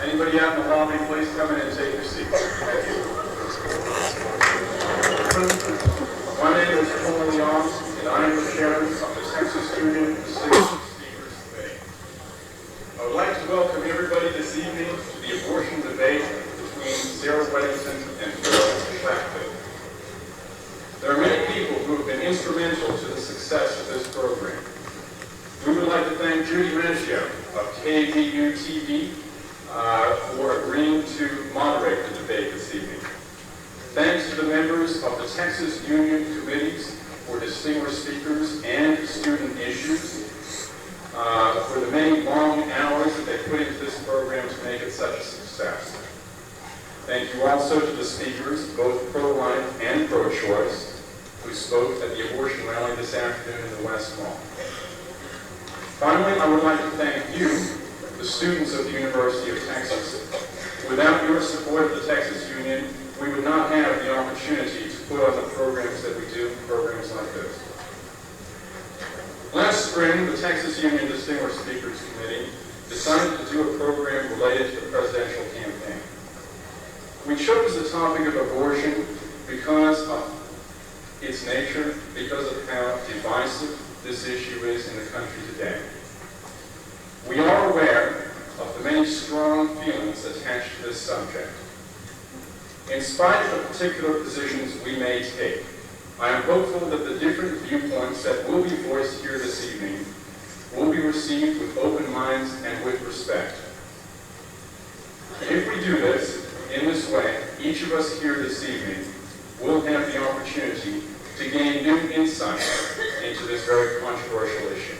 Anybody out in the lobby, please come in and take your seats. Thank you. My name is Phyllis, and I am the chairman of the Texas Union Distinguished Speakers Committee. I would like to welcome everybody this evening to the abortion debate between Sarah Weddington and Phyllis Schlafly. There are many people who have been instrumental to the success of this program. We would like to thank Judy Maggio of KVUE-TV for agreeing to moderate the debate this evening. Thanks to the members of the Texas Union Committees for Distinguished Speakers and Student Issues for the many long hours that they put into this program to make it such a success. Thank you also to the speakers, both pro-life and pro-choice, who spoke at the abortion rally this afternoon in the West Mall. Finally, I would like to thank you, the students of the University of Texas. Without your support of the Texas Union, we would not have the opportunity to put on the programs that we do, programs like this. Last spring, the Texas Union Distinguished Speakers Committee decided to do a program related to the presidential campaign. We chose the topic of abortion because of its nature, because of how divisive this issue is in the country today. We are aware of the many strong feelings attached to this subject. In spite of the particular positions we may take, I am hopeful that the different viewpoints that will be voiced here this evening will be received with open minds and with respect. If we do this, in this way, each of us here this evening will have the opportunity to gain new insight into this very controversial issue.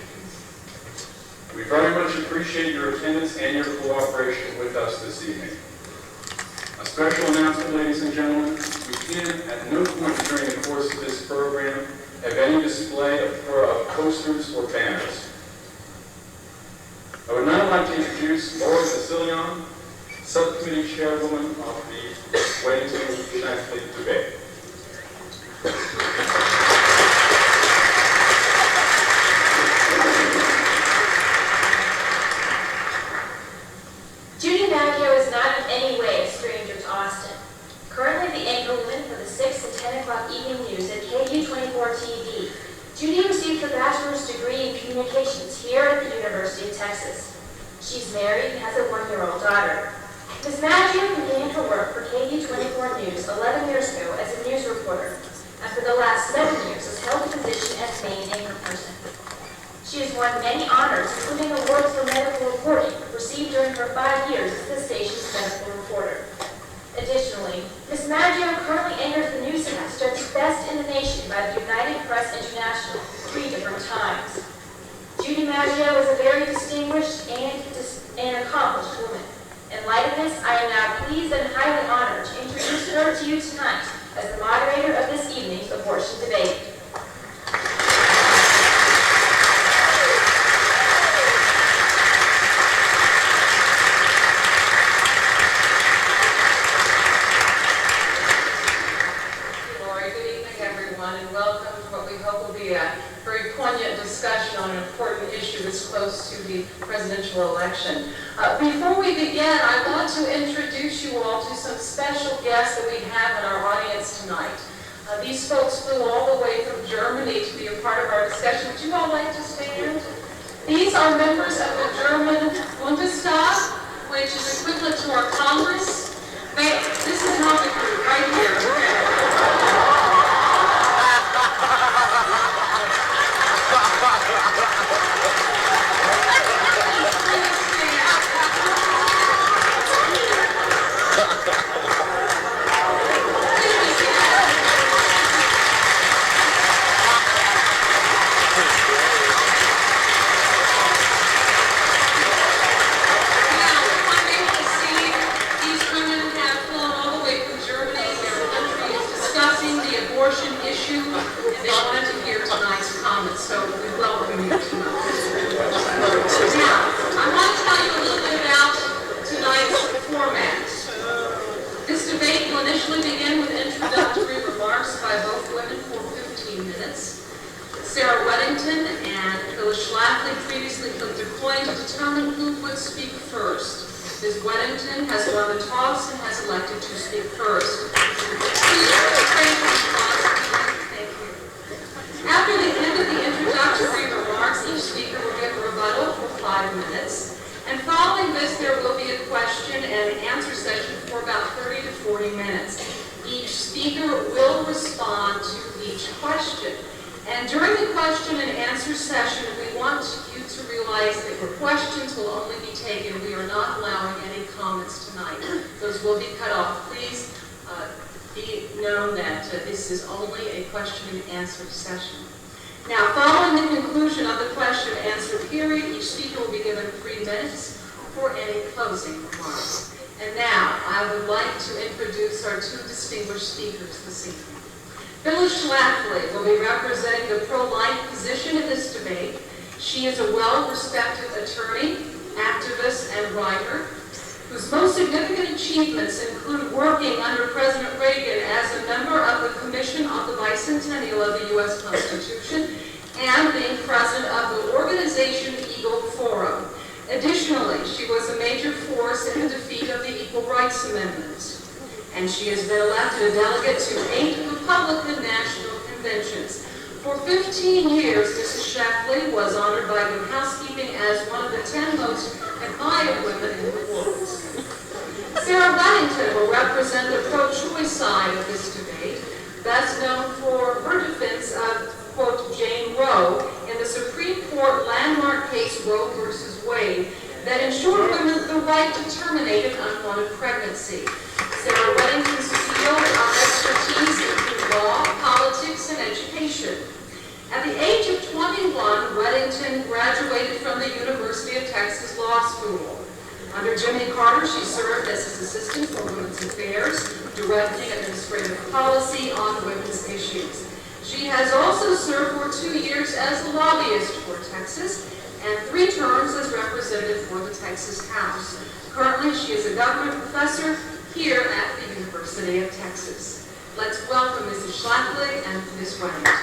We very much appreciate your attendance and your cooperation with us this evening. A special announcement, ladies and gentlemen, we can at no point during the course of this program have any display of posters or banners. I would now like to introduce Laura Basilion, Subcommittee Chairwoman of the Weddington Schlafly debate. Judy Maggio is not in any way a stranger to Austin. Currently the anchorwoman for the 6 and 10 o'clock evening news at KVUE-TV, Judy received her bachelor's degree in communications here at the University of Texas. She's married and has a 1-year-old daughter. Ms. Maggio began her work for KVUE-24 News 11 years ago as a news reporter, and for the last 7 years has held the position as main anchor person. She has won many honors, including awards for medical reporting, received during her 5 years as the station's medical reporter. Additionally, Ms. Maggio currently anchors the newscast judged Best in the Nation by the United Press International 3 different times. Judy Maggio is a very distinguished and accomplished woman. In light of this, I am now pleased and highly honored to introduce her to you tonight as the moderator of this evening's abortion debate. Discussion on an important issue that's close to the presidential election. Before we begin, I want to introduce you all to some special guests that we have in our audience tonight. These folks flew all the way from Germany to be a part of our discussion. Would you all like to stand? These are members of the German Bundestag, which is equivalent to our Congress. This is not the group right here. Okay. Sarah Weddington and Phyllis Schlafly previously flipped a coin to determine who would speak first. Ms. Weddington has won the toss and has elected to speak first. After the end of the introductory remarks, each speaker will give a rebuttal for 5 minutes. And following this, there will be a question and answer session for about 30 to 40 minutes. Each speaker will respond to each question. And during the question and answer session, we want you to realize that your questions will only be taken. We are not allowing any comments tonight. Those will be cut off. Please be known that this is only a question and answer session. Now, following the conclusion of the question and answer period, each speaker will be given 3 minutes for any closing remarks. And now, I would like to introduce our 2 distinguished speakers this evening. Phyllis Schlafly will be representing the pro-life position in this debate. She is a well-respected attorney, activist, and writer, whose most significant achievements include working under President Reagan as a member of the Commission on the Bicentennial of the U.S. Constitution and being president of the organization Eagle Forum. Additionally, she was a major force in the defeat of the Equal Rights Amendment, and she has been elected a delegate to 8 Republican national conventions. For 15 years, Mrs. Schlafly was honored by Good Housekeeping as one of the 10 most admired women in the world. Sarah Weddington will represent the pro-choice side of this debate, best known for her defense of, quote, Jane Roe in the Supreme Court landmark case Roe v. Wade that ensured women the right to terminate an unwanted pregnancy. Sarah Weddington's field of expertise include law, politics, and education. At the age of 21, Weddington graduated from the University of Texas Law School. Under Jimmy Carter, she served as his assistant for Women's Affairs, directing administrative policy on women's issues. She has also served for 2 years as a lobbyist for Texas and 3 terms as representative for the Texas House. Currently, she is a government professor here at the University of Texas. Let's welcome Mrs. Schlafly and Ms. Weddington.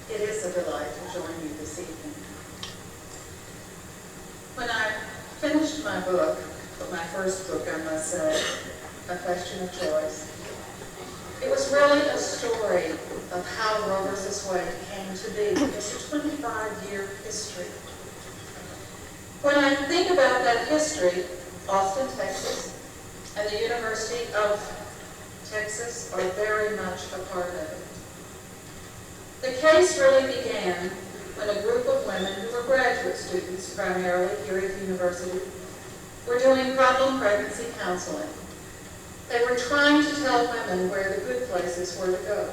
It is a delight to join you this evening. When I finished my book, my first book, I must say, A Question of Choice, it was really a story of how Roe v. Wade came to be. It's a 25-year history. When I think about that history, Austin, Texas, and the University of Texas are very much a part of it. The case really began when a group of women who were graduate students, primarily here at the university, were doing problem pregnancy counseling. They were trying to tell women where the good places were to go.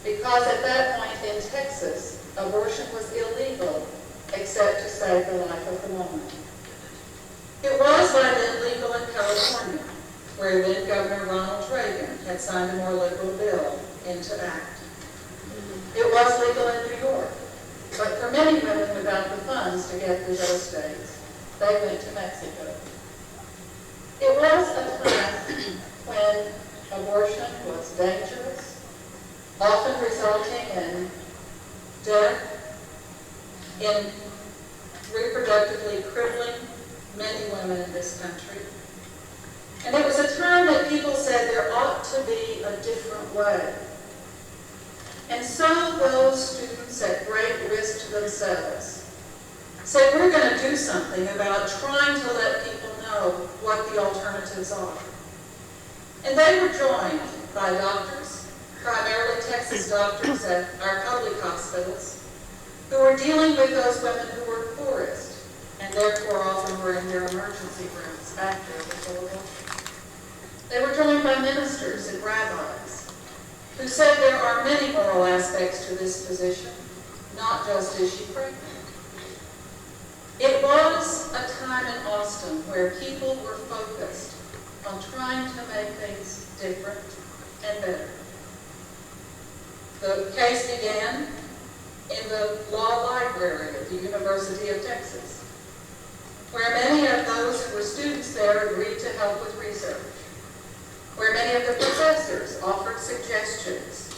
Because at that point in Texas, abortion was illegal except to save the life of the woman. It was by then legal in California, where then Governor Ronald Reagan had signed a more liberal bill into act. It was legal in New York, but for many women without the funds to get through those states, they went to Mexico. It was a time when abortion was dangerous, often resulting in death, in reproductively crippling many women in this country. And it was a time that people said there ought to be a different way. And so those students at great risk to themselves said, we're going to do something about trying to let people know what the alternatives are. And they were joined by doctors, primarily Texas doctors at our public hospitals, who were dealing with those women who were poorest, and therefore often were in their emergency rooms after the full abortion. They were joined by ministers and rabbis, who said there are many moral aspects to this position, not just is she pregnant. It was a time in Austin where people were focused on trying to make things different and better. The case began in the law library at the University of Texas, where many of those who were students there agreed to help with research, where many of the professors offered suggestions,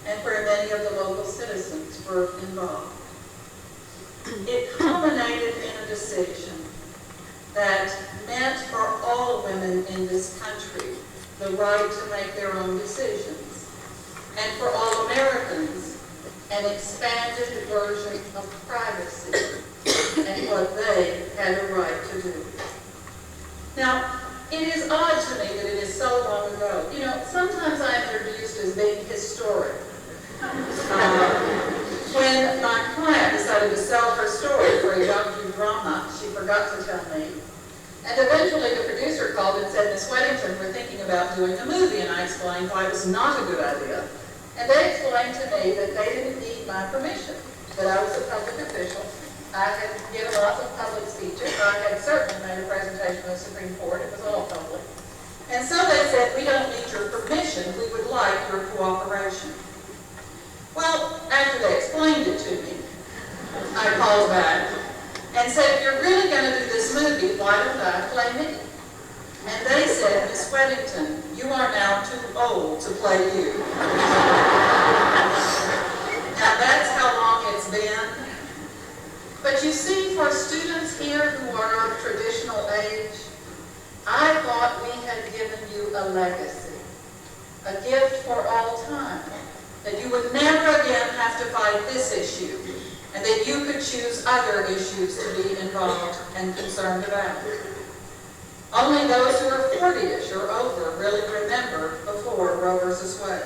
and where many of the local citizens were involved. It culminated in a decision that meant for all women in this country the right to make their own decisions, and for all Americans an expanded version of privacy and what they had a right to do. Now, it is odd to me that it is so long ago. You know, sometimes I'm introduced as being historic. When my client decided to sell her story for a docudrama, she forgot to tell me. And eventually the producer called and said, Miss Weddington, we're thinking about doing a movie. And I explained why it was not a good idea. And they explained to me that they didn't need my permission, that I was a public official. I had given lots of public speeches. I had certainly made a presentation to the Supreme Court. It was all public. And so they said, we don't need your permission. We would like your cooperation. Well, after they explained it to me, I called back and said, if you're really going to do this movie, why don't I play me? And they said, Miss Weddington, you are now too old to play you. Now that's how long it's been. But you see, for students here who are of traditional age, I thought we had given you a legacy, a gift for all time, that you would never again have to fight this issue, and that you could choose other issues to be involved and concerned about. Only those who are 40-ish or over really remember before Roe v. Wade.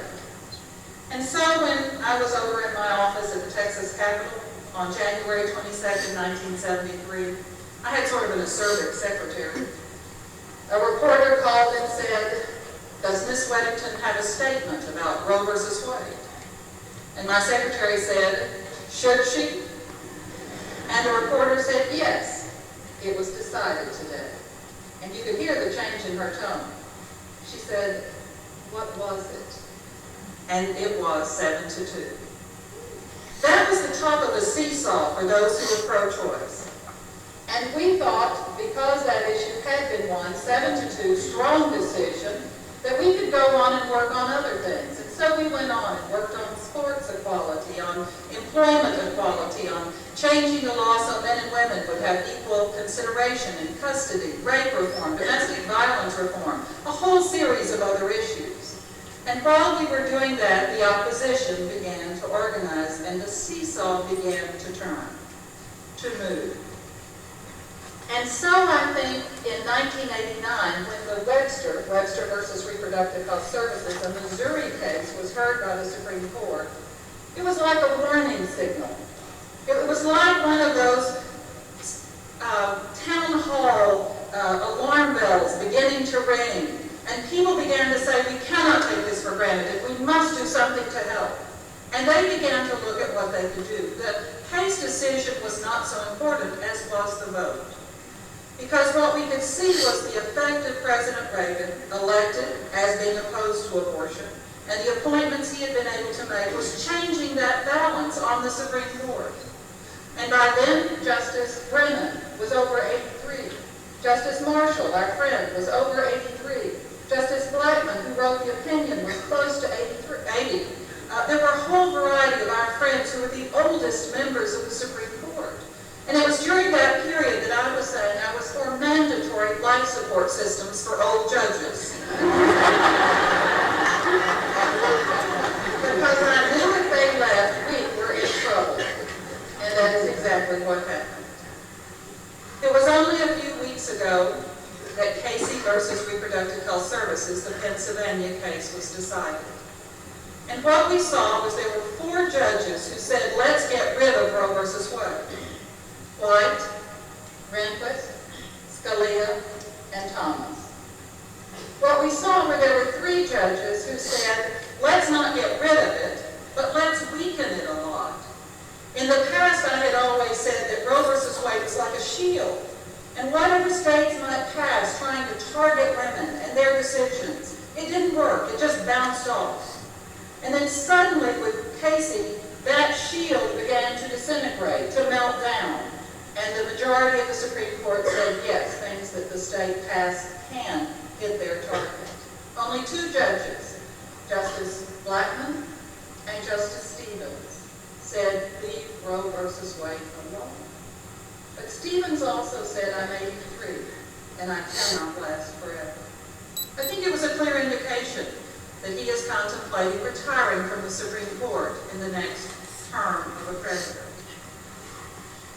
And so when I was over in my office at the Texas Capitol on January 22nd, 1973, I had sort of an acerbic secretary. A reporter called and said, does Miss Weddington have a statement about Roe v. Wade? And my secretary said, should she? And the reporter said, yes, it was decided today. And you could hear the change in her tone. She said, what was it? And it was 7-2. That was the top of the seesaw for those who were pro-choice. And we thought, because that issue had been won, 7-2, strong decision, that we could go on and work on other things. And so we went on and worked on sports equality, on employment equality, on changing the law so men and women would have equal consideration in custody, rape reform, domestic violence reform, a whole series of other issues. And while we were doing that, the opposition began to organize, and the seesaw began to turn, to move. And so I think in 1989, when the Webster versus Reproductive Health Services, a Missouri case, was heard by the Supreme Court, it was like a warning signal. It was like one of those town hall alarm bells beginning to ring. And people began to say, we cannot take this for granted. We must do something to help. And they began to look at what they could do. The case decision was not so important as was the vote. Because what we could see was the effect of President Reagan, elected as being opposed to abortion, and the appointments he had been able to make was changing that balance on the Supreme Court. And by then, Justice Brennan was over 83. Justice Marshall, our friend, was over 83. Justice Blackmun, who wrote the opinion, was close to 80. There were a whole variety of our friends who were the oldest members of the Supreme Court. And it was during that period that I was saying I was for mandatory life support systems for old judges. Because I knew if they left, we were in trouble. And that is exactly what happened. It was only a few weeks ago that Casey versus Reproductive Health Services, the Pennsylvania case, was decided. And what we saw was there were 4 judges who said, let's get rid of Roe versus Wade. White, Rehnquist, Scalia, and Thomas. What we saw were there were 3 judges who said, let's not get rid of it, but let's weaken it a lot. In the bounced off. And then suddenly with Casey, that shield began to disintegrate, to melt down. And the majority of the Supreme Court said, yes, things that the state passed can hit their target. Only two judges, Justice Blackmun and Justice Stevens, said leave Roe versus Wade alone. But Stevens also said, I'm 83, and I cannot last forever. I think it was a clear indication that he is contemplating retiring from the Supreme Court in the next term of a president.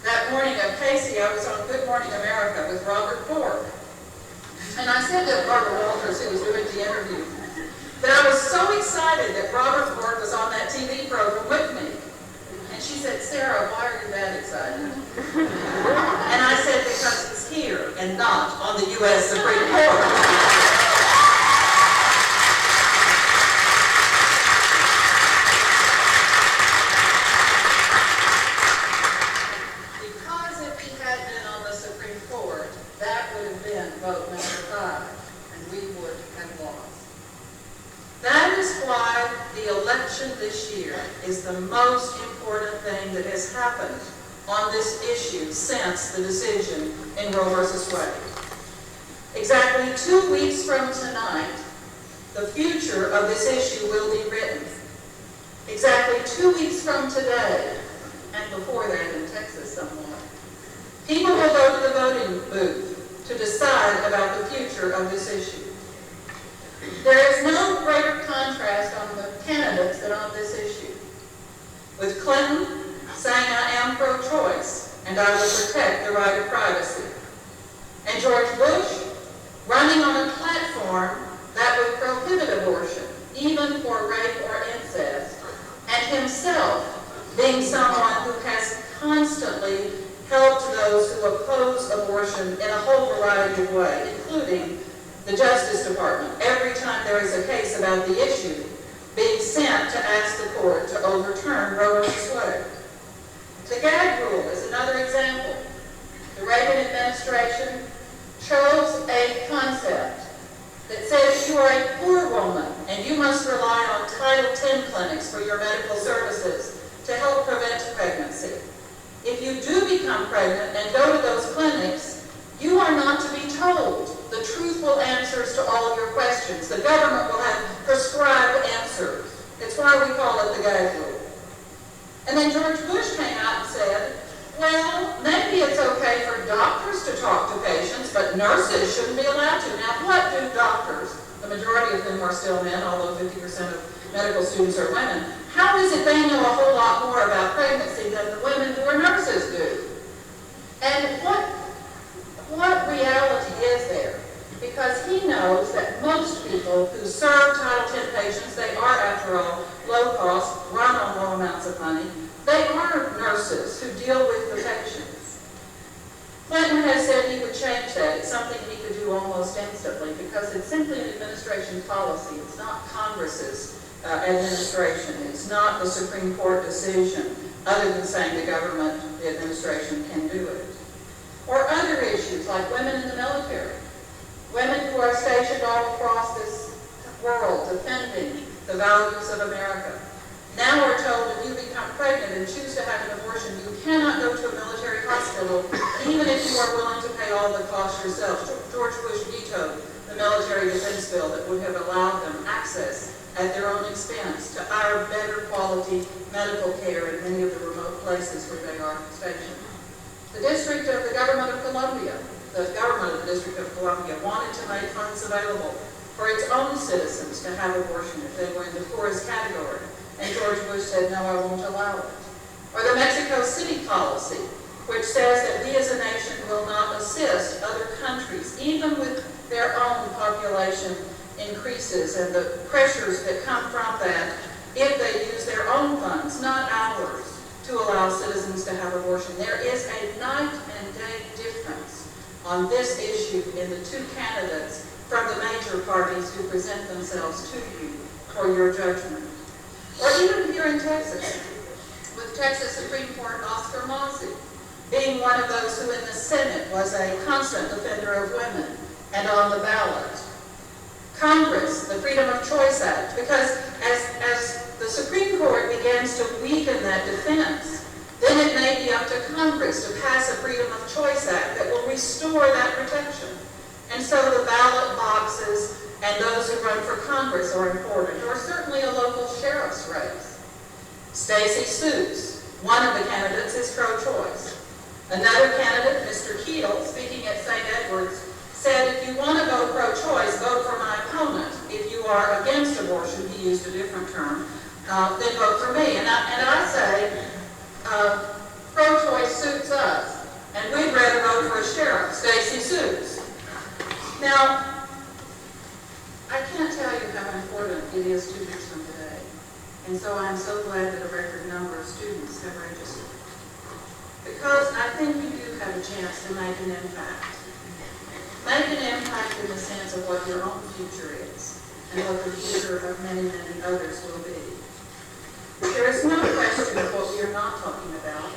That morning of Casey, I was on Good Morning America with Robert Bork. And I said to Barbara Walters, who was doing the interview, that I was so excited that Robert Bork was on that TV program with me. And she said, Sarah, why are you that excited? And I said, because he's here and not on the U.S. Supreme Court. Vote number 5, and we would have lost. That is why the election this year is the most important thing that has happened on this issue since the decision in Roe versus Wade. Exactly 2 weeks from tonight, the future of this issue will be written. Exactly 2 weeks from today, and before that in Texas somewhere, people will go to the voting booth to decide about the future of this issue. There is no greater contrast on the candidates than on this issue. With Clinton saying, I am pro-choice, and I will protect the right of privacy. And George Bush running on a platform that would prohibit abortion, even for rape or incest, and himself being someone who has constantly helped those who oppose abortion in a whole variety of ways, including the Justice Department, every time there is a case about the issue, being sent to ask the court to overturn Roe versus Wade. The gag rule is another example. The Reagan administration chose a concept that says you are a poor woman and you must rely on Title X clinics for your medical services to help prevent pregnancy. If you do become pregnant and go to those clinics, you are not to be told the truthful answers to all of your questions. The government will have prescribed answers. It's why we call it the gag rule. And then George Bush came out and said, well, maybe it's okay for doctors to talk to patients, but nurses shouldn't be allowed to. Now, what do doctors, the majority of whom are still men, although 50% of medical students are women, how is it they know a whole lot more about pregnancy than the women who are nurses do? And what reality is there? Because he knows that most people who serve Title X patients, they are, after all, low cost, run on low amounts of money. They are nurses who deal with the patients. Clinton has said he would change that. It's something he could do almost instantly because it's simply an administration policy. It's not Congress's administration. It's not the Supreme Court decision, other than saying the government, the administration can do it. Or other issues like women in the military. Women who are stationed all across this world defending the values of America. Now we're told if you become pregnant and choose to have an abortion, you cannot go to a military hospital, even if you are willing to pay all the costs yourself. George Bush vetoed the military defense bill that would have allowed them access at their own expense to our better quality medical care in many of the remote places where they are stationed. The District of the Government of Columbia, the government of the District of Columbia wanted to make funds available for its own citizens to have abortion if they were in the poorest category. And George Bush said, no, I won't allow it. Or the Mexico City policy, which says that we as a nation will not assist other countries, even with their own population increases and the pressures that come from that, if they use their own funds, not ours, to allow citizens to have abortion. There is a night and day difference on this issue in the two candidates from the major parties who present themselves to you for your judgment. Or even here in Texas, with Texas Supreme Court Oscar Massey being one of those who in the Senate was a constant defender of women and on the ballot. Congress, the Freedom of Choice Act, because as the Supreme Court begins to weaken that defense, then it may be up to Congress to pass a Freedom of Choice Act that will restore that protection. And so the ballot boxes and those who run for Congress are important, or certainly a local sheriff's race. Stacey Seuss, one of the candidates, is pro-choice. Another candidate, Mr. Keel, speaking at St. Edward's, said, if you want to vote pro-choice, vote for my opponent. If you are against abortion, he used a different term, then vote for me. And I say, pro-choice suits us, and we'd rather vote for a sheriff, Stacey Seuss. Now, I can't tell you how important it is 2 weeks from today, and so I'm so glad that a record number of students have registered. Because I think you do have a chance to make an impact. Make an impact in the sense of what your own future is, and what the future of many, many others will be. There is no question of what we are not talking about,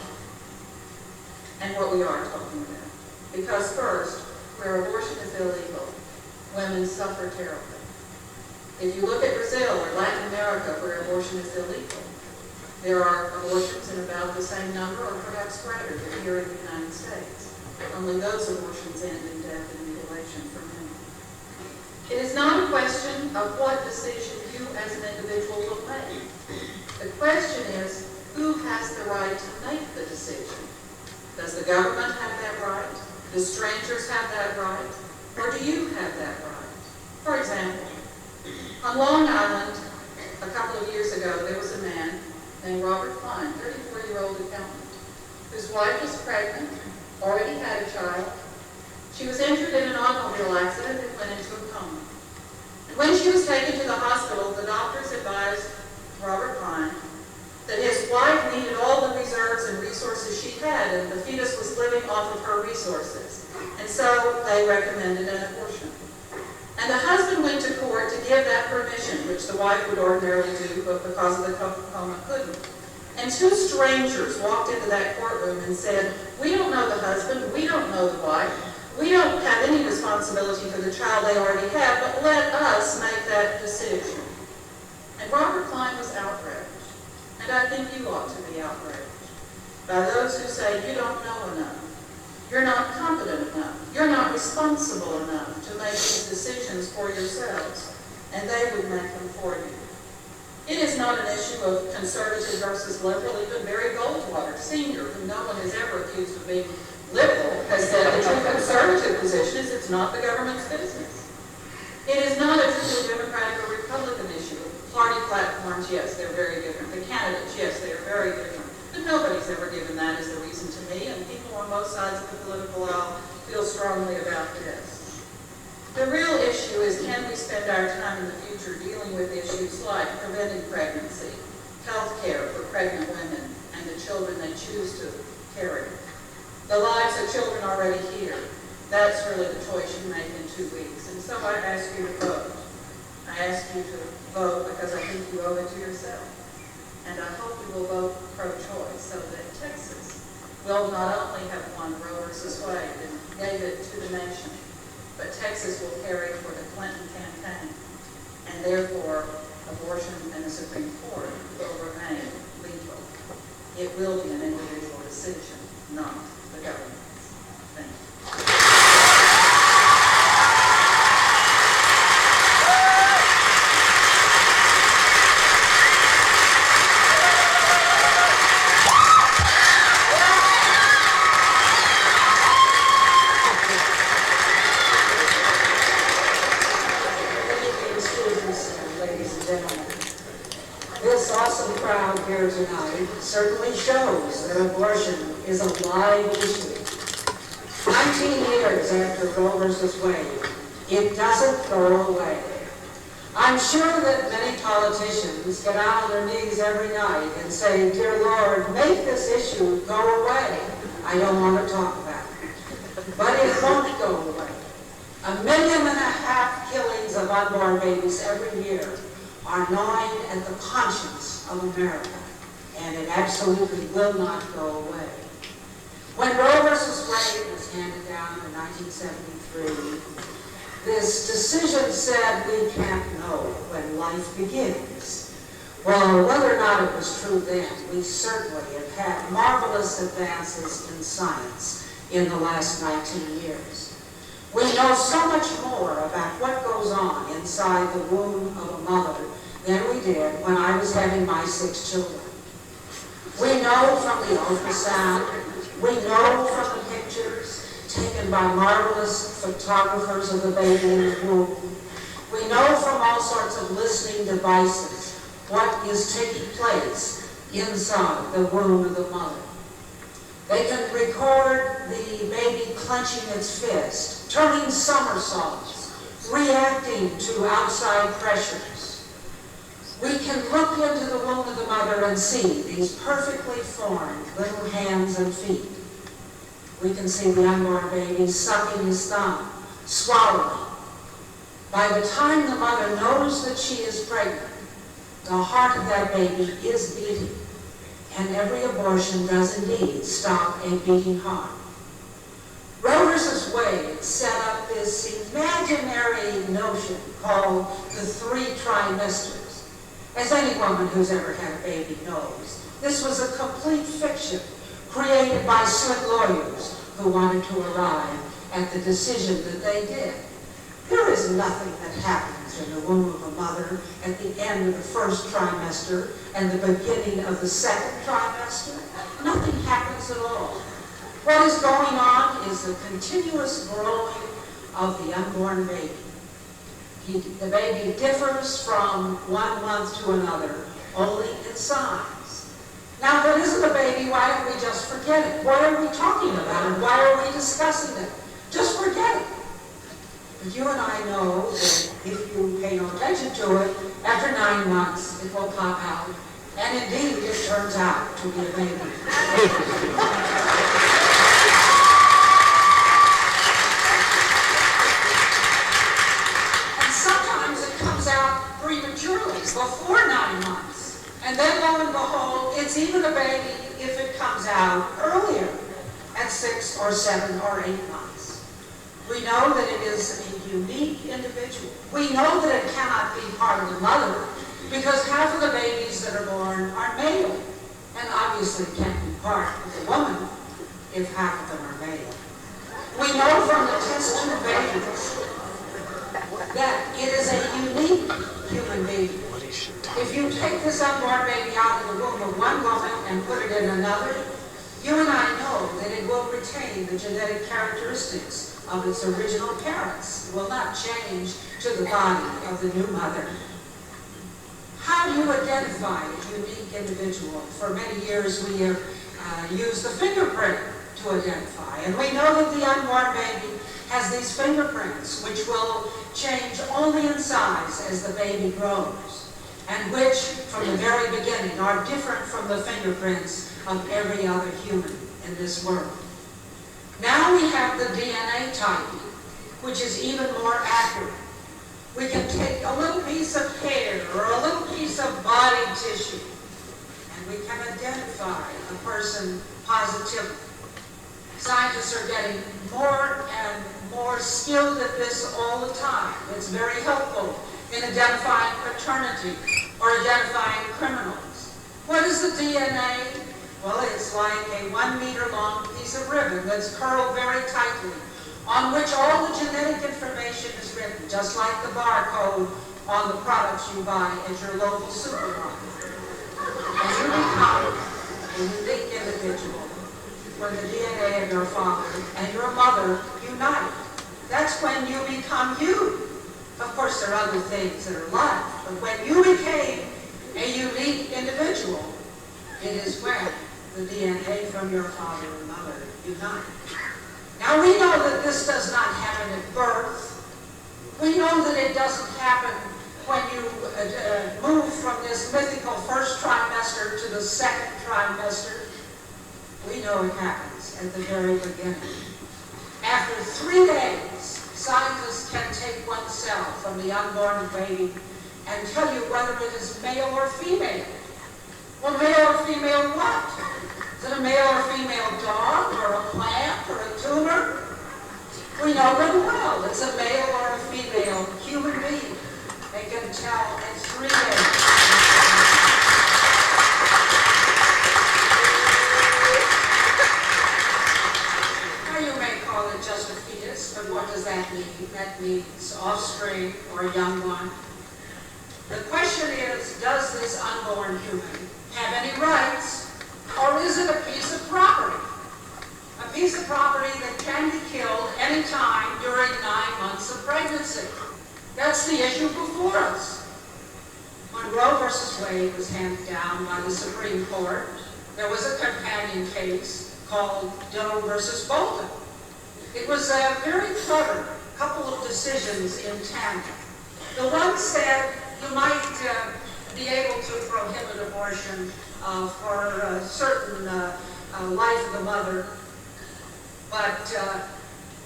and what we are talking about. Because first, where abortion is illegal, women suffer terribly. If you look at Brazil or Latin America, where abortion is illegal, there are abortions in about the same number or perhaps greater than here in the United States. Only those abortions end in death and mutilation for men. It is not a question of what decision you as an individual will make. The question is, who has the right to make the decision? Does the government have that right? Do strangers have that right? Or do you have that right? For example, on Long Island, a couple of years ago, there was a man named Robert Klein, 34-year-old accountant, whose wife was pregnant, already had a child. She was injured in an automobile accident and went into a coma. And when she was taken to the hospital, the doctors advised Robert Klein that his wife needed all the reserves and resources she had, and the fetus was living off of her resources. And so they recommended an abortion. And the husband went to court to give that permission, which the wife would ordinarily do, but because of the coma couldn't. And 2 strangers walked into that courtroom and said, we don't know the husband, we don't know the wife, we don't have any responsibility for the child they already have, but let us make that decision. And Robert Klein was outraged. And I think you ought to be outraged by those who say you don't know enough. You're not competent enough. You're not responsible enough to make these decisions for yourselves, and they would make them for you. It is not an issue of conservative versus liberal. Even Barry Goldwater, Sr., whom no one has ever accused of being liberal, has said the true conservative position is it's not the government's business. It is not a truly Democratic or Republican issue. Party platforms, yes, they're very different. The candidates, yes, they are very different. But nobody's ever given that as the reason to me, and people on both sides of the political aisle feel strongly about this. The real issue is, can we spend our time in the future dealing with issues like preventing pregnancy, health care for pregnant women and the children they choose to carry, the lives of children already here. That's really the choice you make in 2 weeks. And so I ask you to vote. I ask you to vote because I think you owe it to yourself. And I hope you will vote pro-choice so that Texas will not only have won Roe versus Wade and gave it to the nation, but Texas will carry for the Clinton campaign. And therefore, abortion in the Supreme Court will remain legal. It will be an individual decision, not the government's. Thank you. This awesome crowd here tonight certainly shows that abortion is a live issue. 19 years after Roe versus Wade, it doesn't go away. I'm sure that many politicians get out on their knees every night and say, "Dear Lord, make this issue go away. I don't want to talk about it." But it won't go away. 1.5 million killings of unborn babies every year are gnawing at the conscience of America, and it absolutely will not go away. When Roe versus Wade was handed down in 1973, This decision said we can't know when life begins. Well, whether or not it was true then, we certainly have had marvelous advances in science in the last 19 years. We know so much more about what goes on inside the womb of a mother than we did when I was having my 6 children. We know from the ultrasound, we know from the pictures taken by marvelous photographers of the baby in the womb. We know from all sorts of listening devices what is taking place inside the womb of the mother. They can record the baby clenching its fist, turning somersaults, reacting to outside pressures. We can look into the womb of the mother and see these perfectly formed little hands and feet. We can see the unborn baby sucking his thumb, swallowing. By the time the mother knows that she is pregnant, the heart of that baby is beating, and every abortion does indeed stop a beating heart. Roe v. Wade set up this imaginary notion called the 3 trimesters. As any woman who's ever had a baby knows, this was a complete fiction created by slick lawyers who wanted to arrive at the decision that they did. There is nothing that happens in the womb of a mother at the end of the 1st trimester and the beginning of the 2nd trimester. Nothing happens at all. What is going on is the continuous growing of the unborn baby. The baby differs from 1 month to another only in size. Now, if it isn't a baby, why don't we just forget it? What are we talking about and why are we discussing it? Just forget it. But you and I know that if you pay no attention to it, after 9 months, it will pop out. And indeed, it turns out to be a baby. And sometimes it comes out prematurely, before 9 months. And then, lo and behold, it's even a baby if it comes out earlier, at 6 or 7 or 8 months. We know that it is a unique individual. We know that it cannot be part of the mother because half of the babies that are born are male, and obviously can't be part of the woman if half of them are male. We know from the test tube babies that it is a unique human baby. If you take this unborn baby out of the womb of one woman and put it in another, you and I know that it will retain the genetic characteristics of its original parents. It will not change to the body of the new mother. How do you identify a unique individual? For many years we have used the fingerprint to identify, and we know that the unborn baby has these fingerprints which will change only in size as the baby grows, and which from the very beginning are different from the fingerprints of every other human in this world. Now we have the DNA typing, which is even more accurate. We can take a little piece of hair or a little piece of body tissue, and we can identify a person positively. Scientists are getting more and more skilled at this all the time. It's very helpful in identifying paternity or identifying criminals. What is the DNA? Well, it's like a 1 meter long piece of ribbon that's curled very tightly, on which all the genetic information is written, just like the barcode on the products you buy at your local supermarket. And you become a unique individual when the DNA of your father and your mother unite. That's when you become you. Of course, there are other things that are left, but when you became a unique individual, it is when the DNA from your father and mother unite. Now, we know that this does not happen at birth. We know that it doesn't happen when you move from this mythical 1st trimester to the 2nd trimester. We know it happens at the very beginning. After 3 days, scientists can take one cell from the unborn baby and tell you whether it is male or female. Well, male or female what? Is it a male or female dog or a plant or a tumor? We know very well it's a male or a female female human being. They can tell in 3 days. You may call it just a fetus, but what does that mean? That means offspring or young one. The question is, does this unborn human have any rights, or is it a piece of property? A piece of property that can be killed any time during 9 months of pregnancy. That's the issue before us. When Roe v. Wade was handed down by the Supreme Court, there was a companion case called Doe versus Bolton. It was a very clever couple of decisions in tandem. The one said you might be able to prohibit abortion for a certain life of the mother, but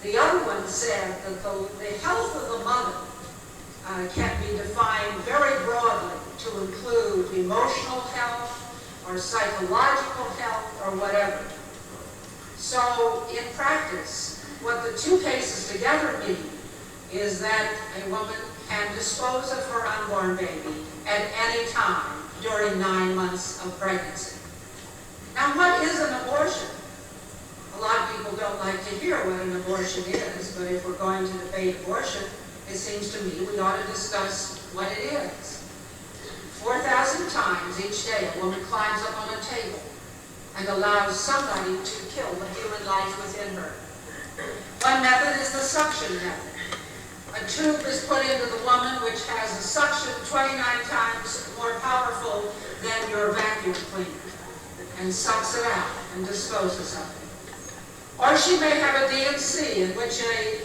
the other one said that the health of the mother can be defined very broadly to include emotional health or psychological health or whatever. So in practice, what the two cases together mean is that a woman can dispose of her unborn baby at any time during 9 months of pregnancy. Now, what is an abortion? A lot of people don't like to hear what an abortion is, but if we're going to debate abortion, it seems to me we ought to discuss what it is. 4,000 times each day, a woman climbs up on a table and allows somebody to kill the human life within her. One method is the suction method. A tube is put into the woman which has a suction 29 times more powerful than your vacuum cleaner, and sucks it out and disposes of it. Or she may have a D&C in which a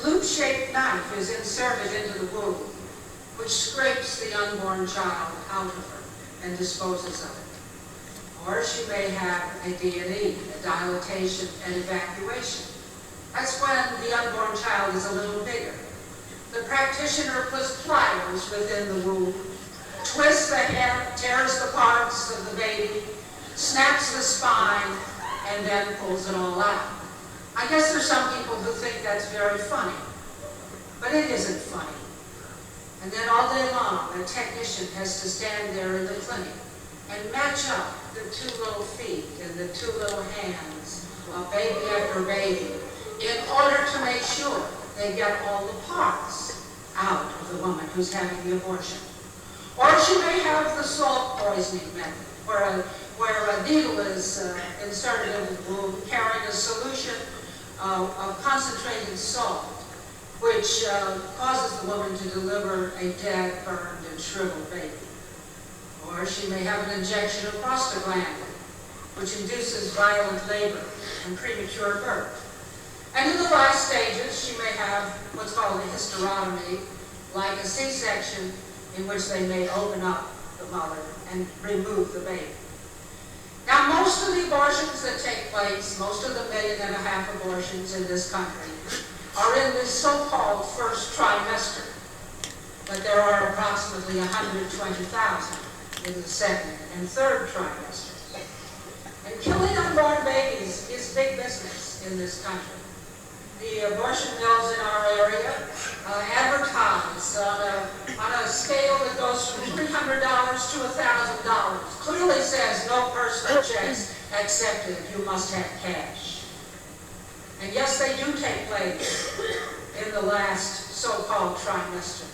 loop-shaped knife is inserted into the womb, which scrapes the unborn child out of her and disposes of it. Or she may have a D&E, a dilatation and evacuation. That's when the unborn child is a little bigger. The practitioner puts pliers within the womb, twists the head, tears the parts of the baby, snaps the spine, and then pulls it all out. I guess there's some people who think that's very funny, but it isn't funny. And then all day long, a technician has to stand there in the clinic and match up the 2 little feet and the 2 little hands of baby after baby in order to make sure they get all the parts out of the woman who's having the abortion. Or she may have the salt poisoning method, where a needle is inserted into the womb carrying a solution of concentrated salt, which causes the woman to deliver a dead, burned, and shriveled baby. Or she may have an injection of prostaglandin, which induces violent labor and premature birth. And in the last stages, she may have what's called a hysterotomy, like a C-section, in which they may open up the mother and remove the baby. Now, most of the abortions that take place, most of the 1.5 million abortions in this country, are in this so-called first trimester. But there are approximately 120,000 in the second and third trimester. And killing unborn babies is big business in this country. The abortion mills in our area advertise on a scale that goes from $300 to $1,000. Clearly says no personal checks accepted, you must have cash. And yes, they do take place in the last so-called trimester.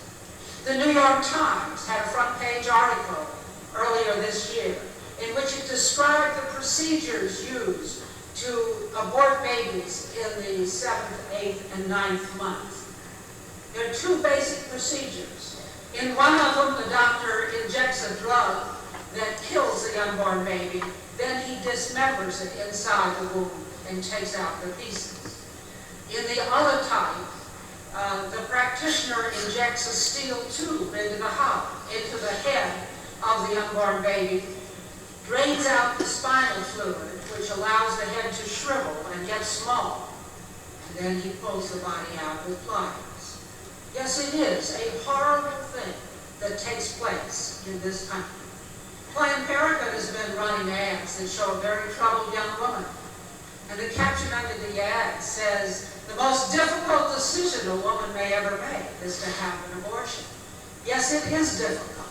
The New York Times had a front-page article earlier this year in which it described the procedures used to abort babies in the 7th, 8th, and 9th month. There are 2 basic procedures. In one of them, the doctor injects a drug that kills the unborn baby, then he dismembers it inside the womb and takes out the pieces. In the other type, the practitioner injects a steel tube into the head of the unborn baby, drains out the spinal fluid, which allows the head to shrivel and get small. And then he pulls the body out with pliers. Yes, it is a horrible thing that takes place in this country. Planned Parenthood has been running ads that show a very troubled young woman And the caption under the ad says, the most difficult decision a woman may ever make is to have an abortion. Yes, it is difficult.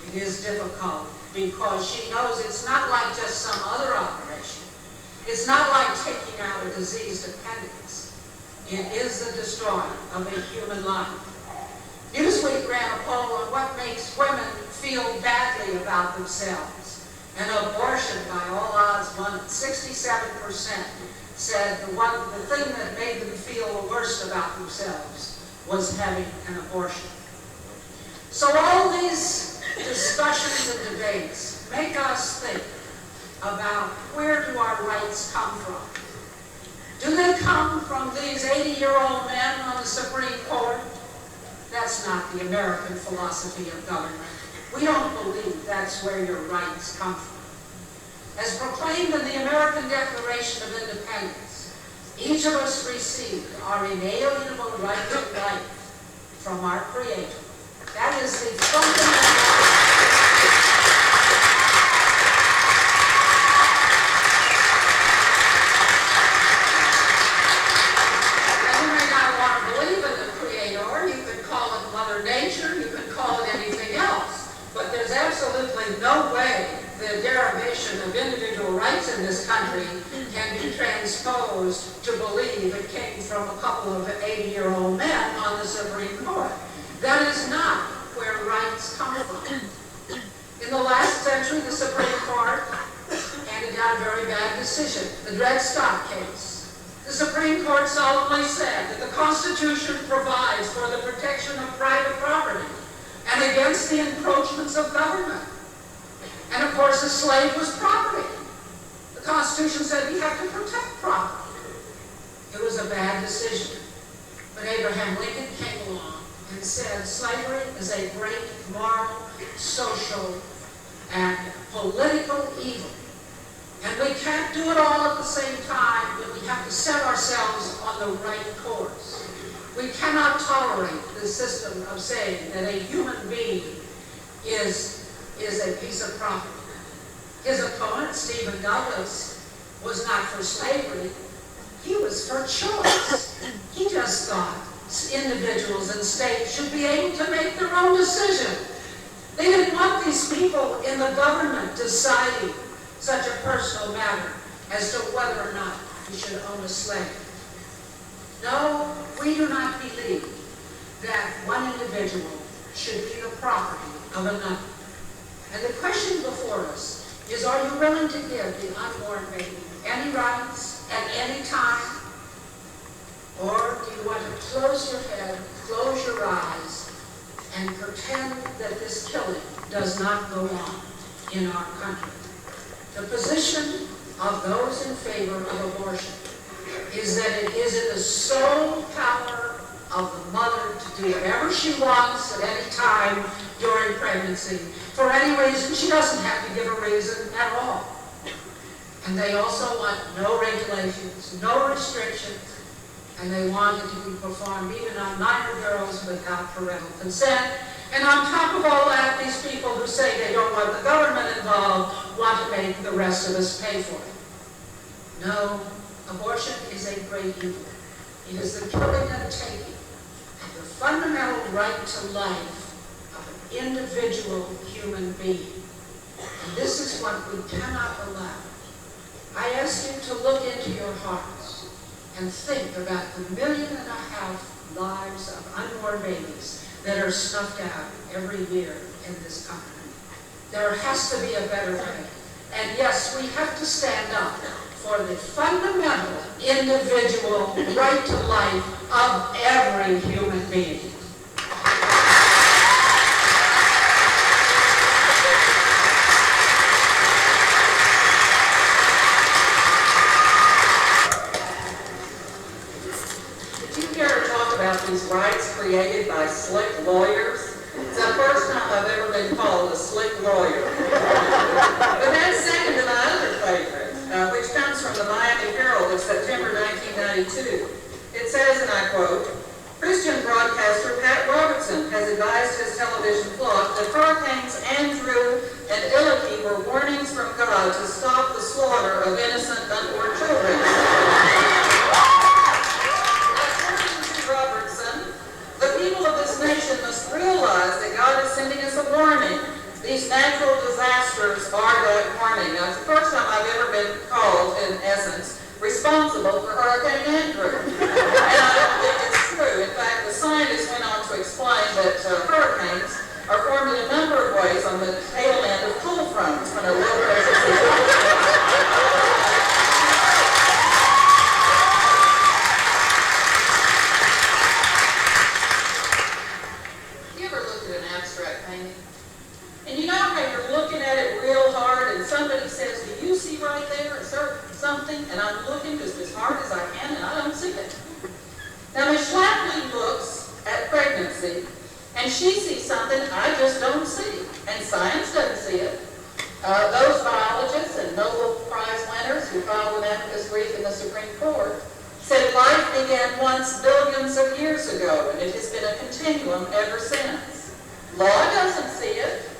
It is difficult because she knows it's not like just some other operation. It's not like taking out a diseased appendix. It is the destroying of a human life. Newsweek ran a poll on what makes women feel badly about themselves. And abortion, by all odds, won. 67% said the thing that made them feel the worst about themselves was having an abortion. So all these discussions and debates make us think about where do our rights come from. Do they come from these 80-year-old men on the Supreme Court? That's not the American philosophy of government. We don't believe that's where your rights come from. As proclaimed in the American Declaration of Independence, each of us received our inalienable right to life from our Creator. That is the fundamental. Absolutely no way the derivation of individual rights in this country can be transposed to believe it came from a couple of 80-year-old men on the Supreme Court. That is not where rights come from. In the last century, the Supreme Court handed down a very bad decision, the Dred Scott case. The Supreme Court solemnly said that the Constitution provides for the protection of private property and against the encroachments of government. And of course, a slave was property. The Constitution said we have to protect property. It was a bad decision. But Abraham Lincoln came along and said slavery is a great moral, social, and political evil. And we can't do it all at the same time, but we have to set ourselves on the right course. We cannot tolerate the system of saying that a human being is a piece of property. His opponent, Stephen Douglas, was not for slavery. He was for choice. He just thought individuals and states should be able to make their own decision. They didn't want these people in the government deciding such a personal matter as to whether or not you should own a slave. No, we do not believe that one individual should be the property of another. And the question before us is, are you willing to give the unborn baby any rights at any time? Or do you want to close your head, close your eyes, and pretend that this killing does not go on in our country? The position of those in favor of abortion is that it is in the sole power of the mother to do whatever she wants at any time during pregnancy, for any reason. She doesn't have to give a reason at all. And they also want no regulations, no restrictions, and they want it to be performed even on minor girls without parental consent. And on top of all that, these people who say they don't want the government involved want to make the rest of us pay for it. No. Abortion is a great evil. It is the killing and taking of the fundamental right to life of an individual human being. And this is what we cannot allow. I ask you to look into your hearts and think about the 1.5 million lives of unborn babies that are snuffed out every year in this country. There has to be a better way. And yes, we have to stand up for the fundamental individual right to life of every human being. Did you care to talk about these rights created by slick lawyers? It's the first time I've ever been called a slick lawyer. But that's second to my other favorite, which comes from the Miami Herald of September 1992. It says, and I quote, Christian broadcaster Pat Robertson has advised his television flock that Hurricanes Andrew and Illicky were warnings from God to stop the slaughter of innocent unborn children. responsible for Hurricane Andrew. And I don't think it's true. In fact, the scientists went on to explain that hurricanes are formed in a number of ways on the tail end of cold fronts when a low pressure system. And you know how you're looking at it real hard and somebody says, do you see right there something? And I'm looking just as hard as I can and I don't see it. Now Ms. Schlafly looks at pregnancy and she sees something I just don't see. And science doesn't see it. Those biologists and Nobel Prize winners who filed an amicus brief in the Supreme Court said life began once billions of years ago and it has been a continuum ever since. Law doesn't see it.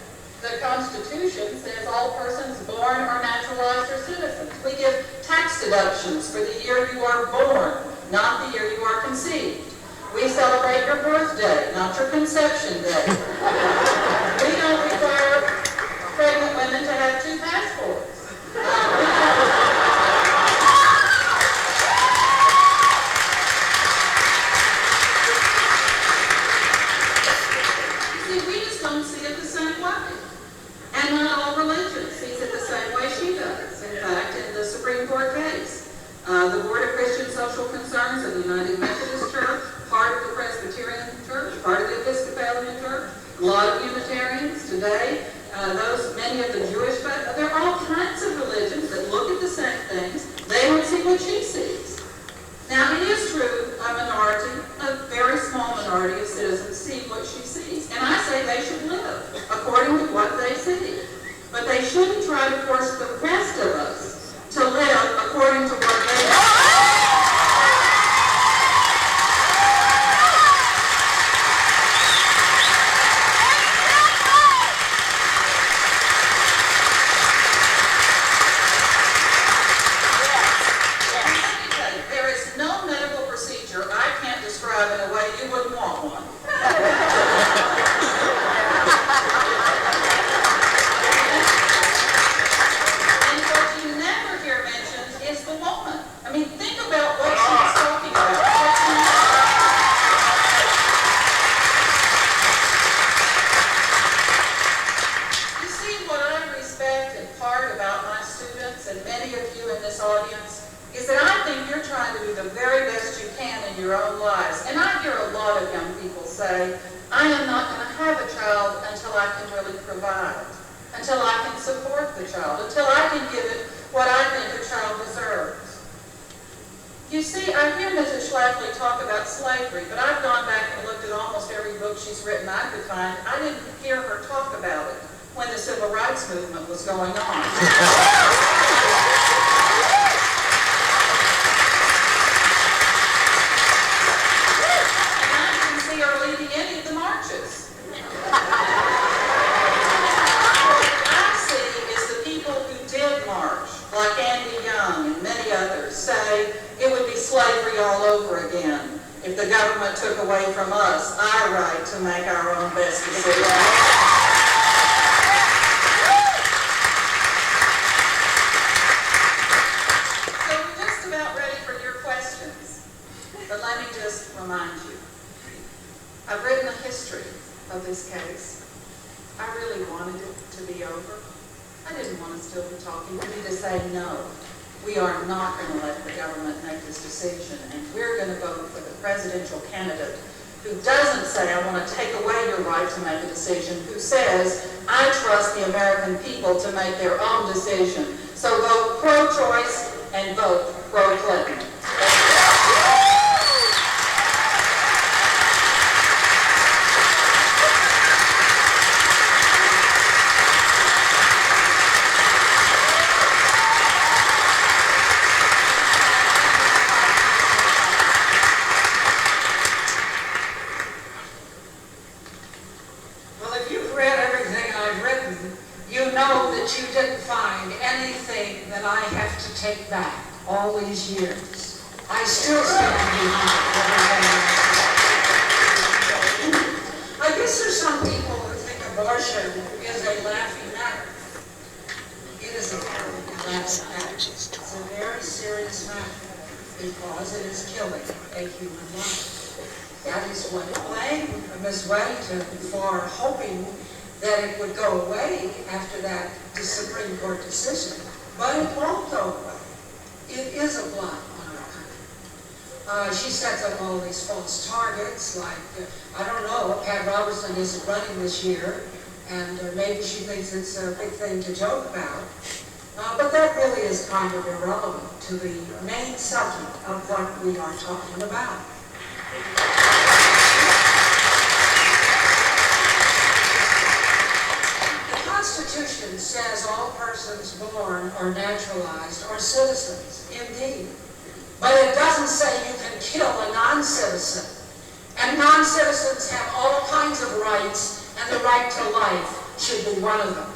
The Constitution says all persons born or naturalized are citizens. We give tax deductions for the year you are born, not the year you are conceived. We celebrate your birthday, not your conception day. We don't require pregnant women to have 2 passports. See, we just don't see it the same way. And not all religion sees it the same way she does. In fact, in the Supreme Court case, the Board of Christian Social Concerns of the United Methodist Church, part of the Presbyterian Church, part of the Episcopalian Church, a lot of Unitarians today, many of the Jewish, there are all kinds of religions that look at the same things. They don't see what she sees. Now, it is true a minority, a very small minority of citizens see what she sees. And I say they should live according to what they see. But they shouldn't try to force the rest of us to live according to what they see. In a way you wouldn't want one. And what you never hear mentioned is the woman. I mean, think about what she's talking about. You see, what I respect in part about my students and many of you in this audience is that I think you're trying to do the very best you can in your own lives. And I hear a lot of young people say, I am not going to have a child until I can really provide, until I can support the child, until I can give it what I think a child deserves. You see, I hear Mrs. Schlafly talk about slavery, but I've gone back and looked at almost every book she's written I could find. I didn't hear her talk about it when the Civil Rights Movement was going on. Or leading any of the marches. What I see is the people who did march, like Andy Young and many others, say it would be slavery all over again if the government took away from us our right to make our own best decisions. So we're just about ready for your questions, but let me just remind you. I've written a history of this case. I really wanted it to be over. I didn't want to still be talking to me to say no. We are not going to let the government make this decision, and we're going to vote for the presidential candidate who doesn't say, I want to take away your right to make a decision, who says, I trust the American people to make their own decision. So vote pro-choice and vote pro-Clinton. Take back all these years. I still stand behind everything. I guess there's some people who think abortion is a laughing matter. It is a laughing matter. It's a very serious matter. because it is killing a human life. That is what it blamed Ms. Weddington for hoping that it would go away after that Supreme Court decision. But it won't go away. It is a blot on our country. She sets up all these false targets, like, I don't know, Pat Robertson isn't running this year, and maybe she thinks it's a big thing to joke about. But that really is kind of irrelevant to the main subject of what we are talking about. The Constitution says all persons born or naturalized are citizens, indeed. But it doesn't say you can kill a non-citizen. And non-citizens have all kinds of rights, and the right to life should be one of them.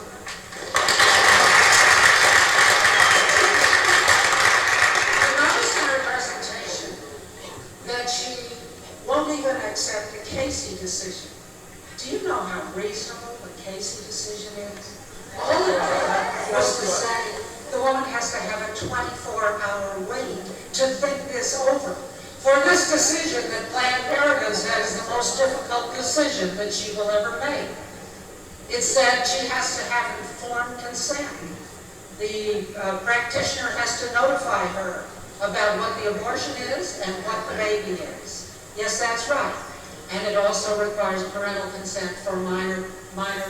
I noticed in her presentation that she won't even accept the Casey decision. Do you know how reasonable the Casey decision is? All it did was to say the woman has to have a 24-hour wait to think this over. For this decision that Planned Parenthood says is the most difficult decision that she will ever make. It said she has to have informed consent. The practitioner has to notify her about what the abortion is and what the baby is. Yes, that's right. And it also requires parental consent for minor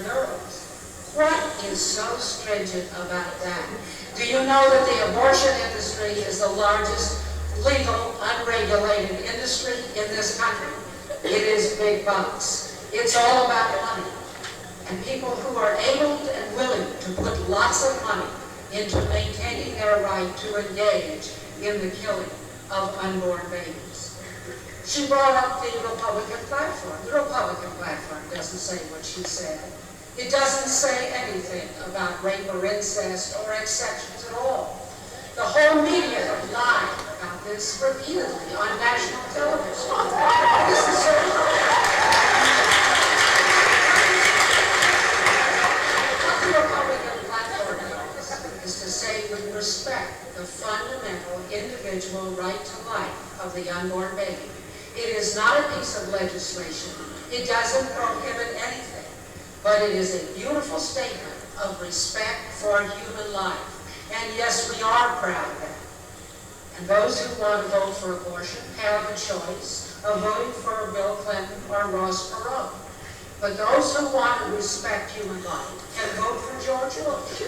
girls. What is so stringent about that? Do you know that the abortion industry is the largest legal, unregulated industry in this country? It is big bucks. It's all about money. And people who are able and willing to put lots of money into maintaining their right to engage in the killing of unborn babies. She brought up the Republican platform. The Republican platform doesn't say what she said. It doesn't say anything about rape or incest or exceptions at all. The whole media lied about this repeatedly on national television. This is so what the Republican platform is to say we respect the fundamental individual right to life of the unborn baby. It is not a piece of legislation. It doesn't prohibit anything. But it is a beautiful statement of respect for human life. And yes, we are proud of that. And those who want to vote for abortion have a choice of voting for Bill Clinton or Ross Perot. But those who want to respect human life can vote for George Bush.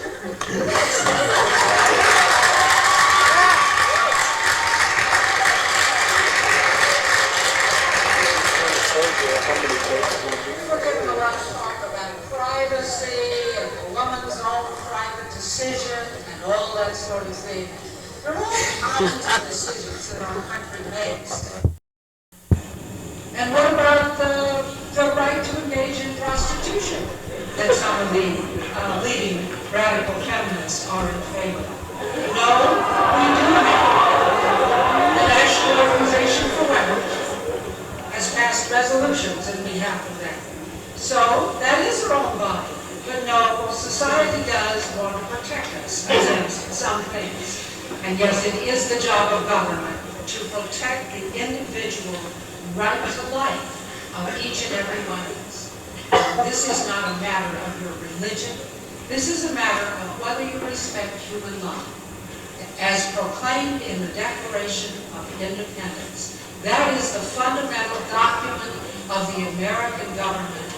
We're given a lot of talk about privacy and the woman's own private decision and all that sort of thing. They're all kinds of decisions that our country makes. And what about the right to engage in prostitution that some of the leading radical feminists are in favor of? No, we do have the National Organization for Women has passed resolutions in behalf of that. So that is our own body. But no, society does want to protect us against some things. And yes, it is the job of government to protect the individual right to life of each and every one of us. This is not a matter of your religion. This is a matter of whether you respect human life. As proclaimed in the Declaration of Independence, that is the fundamental document of the American government.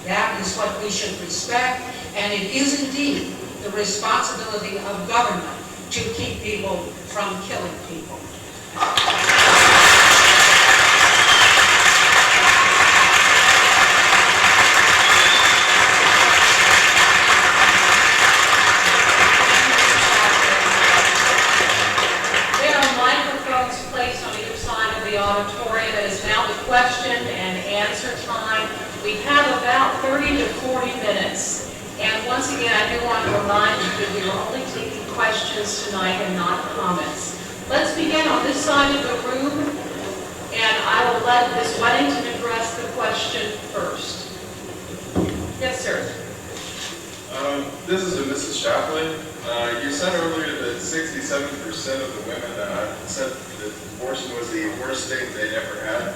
That is what we should respect, and it is indeed the responsibility of government to keep people from killing people. There are microphones placed on either side of the auditorium. It is now the question and answer time. We have about 30 to 40 minutes. And once again, I do want to remind you that we are only taking questions tonight and not comments. Let's begin on this side of the room, and I will let Ms. Weddington address the question first. Yes, sir. This is to Mrs. Schlafly. You said earlier that 67% of the women said that abortion was the worst thing they'd ever had.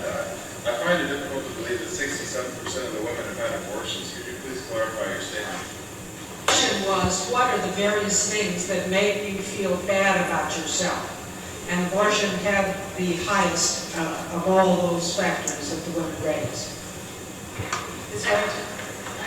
I find it difficult to believe that 67% of the women have had abortions. Could you please clarify your statement? The question was, what are the various things that make you feel bad about yourself? And abortion had the highest of all those factors that the women raised. I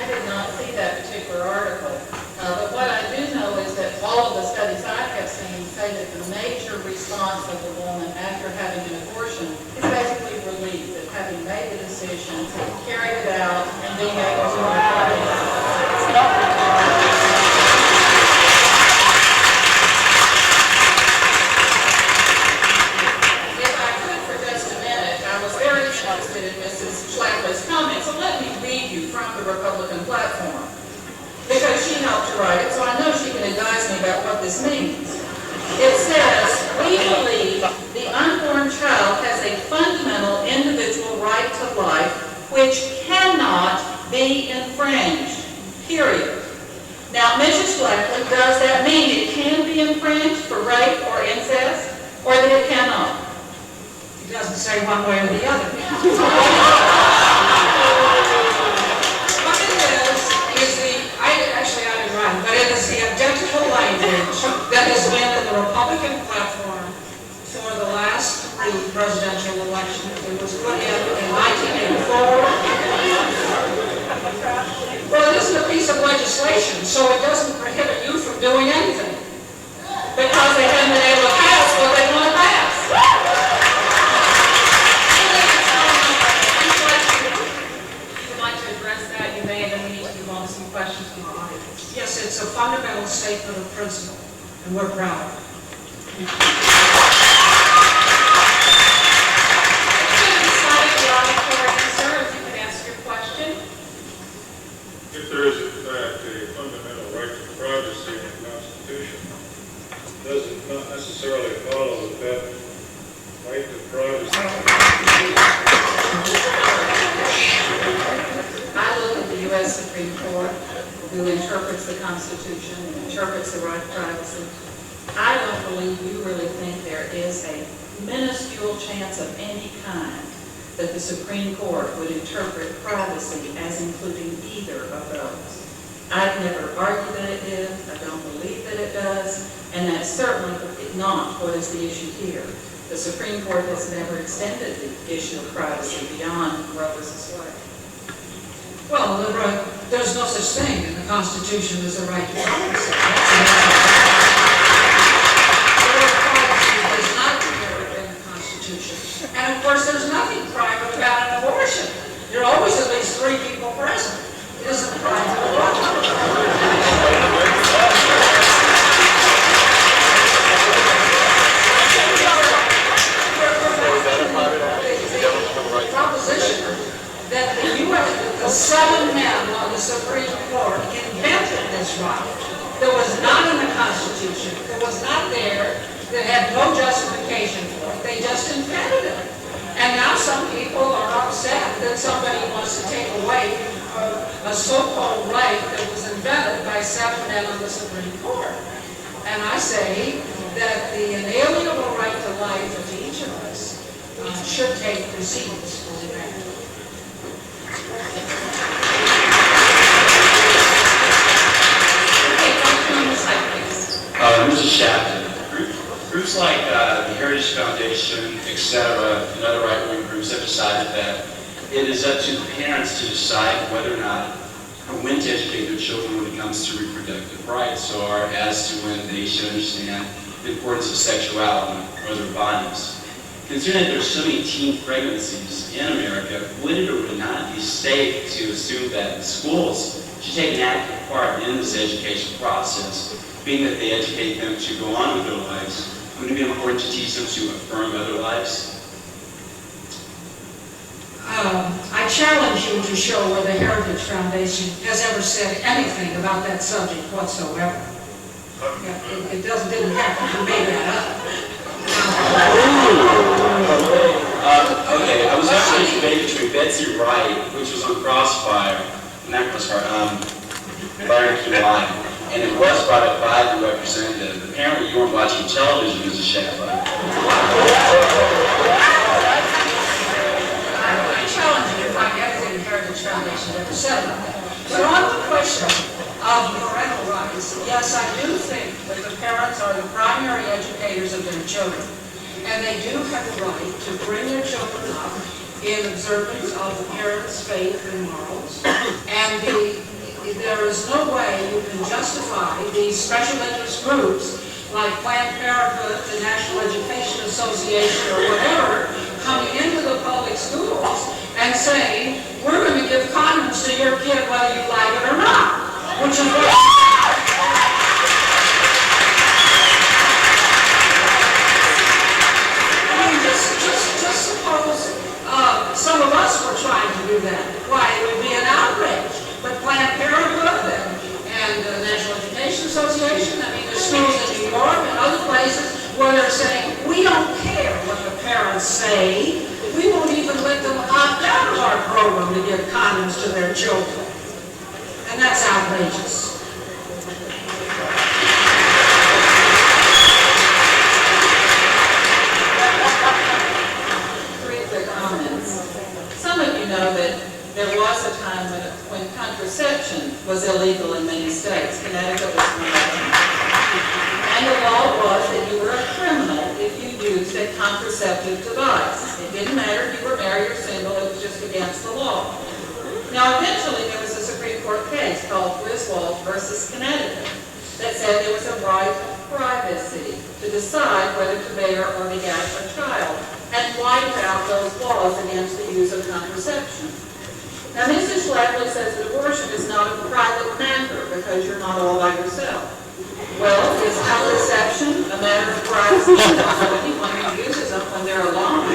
did not see that particular article, but what I do know is that all of the studies I have seen say that the major response of the woman after having an abortion is basically relief at having made the decision, carried it out, and being able to apply it. In Mrs. Schlafly's comments, so let me read you from the Republican platform, because she helped to write it, so I know she can advise me about what this means. It says, we believe the unborn child has a fundamental individual right to life which cannot be infringed, period. Now, Mrs. Schlafly, does that mean it can be infringed for rape or incest, or that it cannot? It doesn't say one way or the other. What it is I didn't write it, but it is the identical language that has been in the Republican platform for the last 3 presidential elections. It was put in 1984. Well, it isn't a piece of legislation, so it doesn't prohibit you from doing anything. Because they haven't been able to pass what they want to pass. Questions from our audience. Yes, it's a fundamental statement of principle, and we're proud of it. Sir, if you can ask your question. If there is in fact a fundamental right to privacy in the Constitution, does it not necessarily follow that that right to privacy? I look at the U.S. Supreme Court, who interprets the Constitution and interprets the right to privacy. I don't believe you really think there is a minuscule chance of any kind that the Supreme Court would interpret privacy as including either of those. I've never argued that it is, I don't believe that it does, and that's certainly not what is the issue here. The Supreme Court has never extended the issue of privacy beyond Roe v. Wade. Well, there's no such thing in the Constitution as a right to privacy. The word privacy does not appear in the Constitution. And of course, there's nothing private about an abortion. There are always at least 3 people present. It isn't private at all. The proposition that the 7 men on the Supreme Court invented this right that was not in the Constitution, that was not there, that had no justification for it. They just invented it. And now some people are upset that somebody wants to take away a so-called right that was invented by 7 men on the Supreme Court. And I say that the inalienable right to life of each of us should take precedence for that. This is Shafton. Groups like the Heritage Foundation, etc., and other right-wing groups have decided that it is up to the parents to decide whether or not or when to educate their children when it comes to reproductive rights, or as to when they should understand the importance of sexuality or their bodies. Considering that there are so many teen pregnancies in America, would it or would it not be safe to assume that the schools should take an active part in this education process, being that they educate them to go on with their lives? Wouldn't it be important to teach them to affirm other lives? I challenge you to show where the Heritage Foundation has ever said anything about that subject whatsoever. It didn't happen to me that up. Okay, I was actually in a debate between Betsy Wright, which was on Crossfire, not Crossfire, Larry Q. Line. and it was brought up by the representative. Apparently you weren't watching television, Mrs. Schlafly. I challenge you to find everything the Heritage Foundation ever said about that. But on the question of parental rights, yes, I do think that the parents are the primary educators of their children. And they do have the right to bring their children up in observance of the parents' faith and morals. And there is no way you can justify these special interest groups like Planned Parenthood, the National Education Association, or whatever, coming into the public schools and saying, we're going to give condoms to your kid whether you like it or not, which is what... Just suppose some of us were trying to do that. Why, it would be an outrage. But Planned Parenthood and the National Education Association, I mean, there's schools in New York and other places where they're saying, we don't care what the parents say. We won't even let them opt out of our program to give condoms to their children. And that's outrageous. Some of you know that there was a time when contraception was illegal in many states. Connecticut was one of them. And the law was that you were a criminal if you used a contraceptive device. It didn't matter if you were married or single, it was just against the law. Now, eventually there was a Supreme Court case called Griswold versus Connecticut that said there was a right of privacy to decide whether to bear or beget a child, and wiped out those laws against the use of contraception. Now, Mrs. Schlafly says that abortion is not a private matter because you're not all by yourself. Well, is contraception a matter of privacy? So anyone who uses them when they're alone.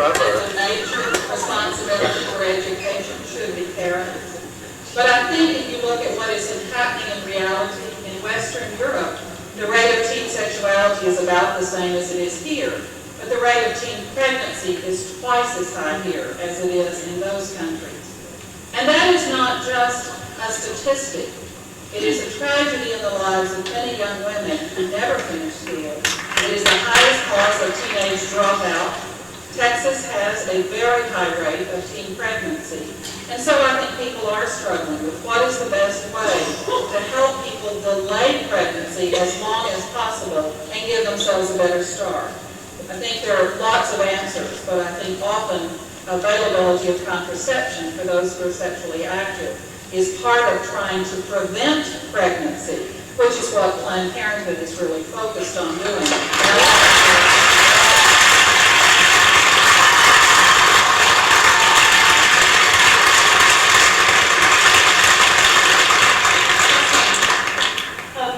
The major responsibility for education should be parents. But I think if you look at what is happening in reality in Western Europe, the rate of teen sexuality is about the same as it is here. But the rate of teen pregnancy is twice as high here as it is in those countries. And that is not just a statistic. It is a tragedy in the lives of many young women who never finish school. It is the highest cause of teenage dropout. Texas has a very high rate of teen pregnancy. And so I think people are struggling with what is the best way to help people delay pregnancy as long as possible and give themselves a better start. I think there are lots of answers, but I think often availability of contraception for those who are sexually active is part of trying to prevent pregnancy, which is what Planned Parenthood is really focused on doing.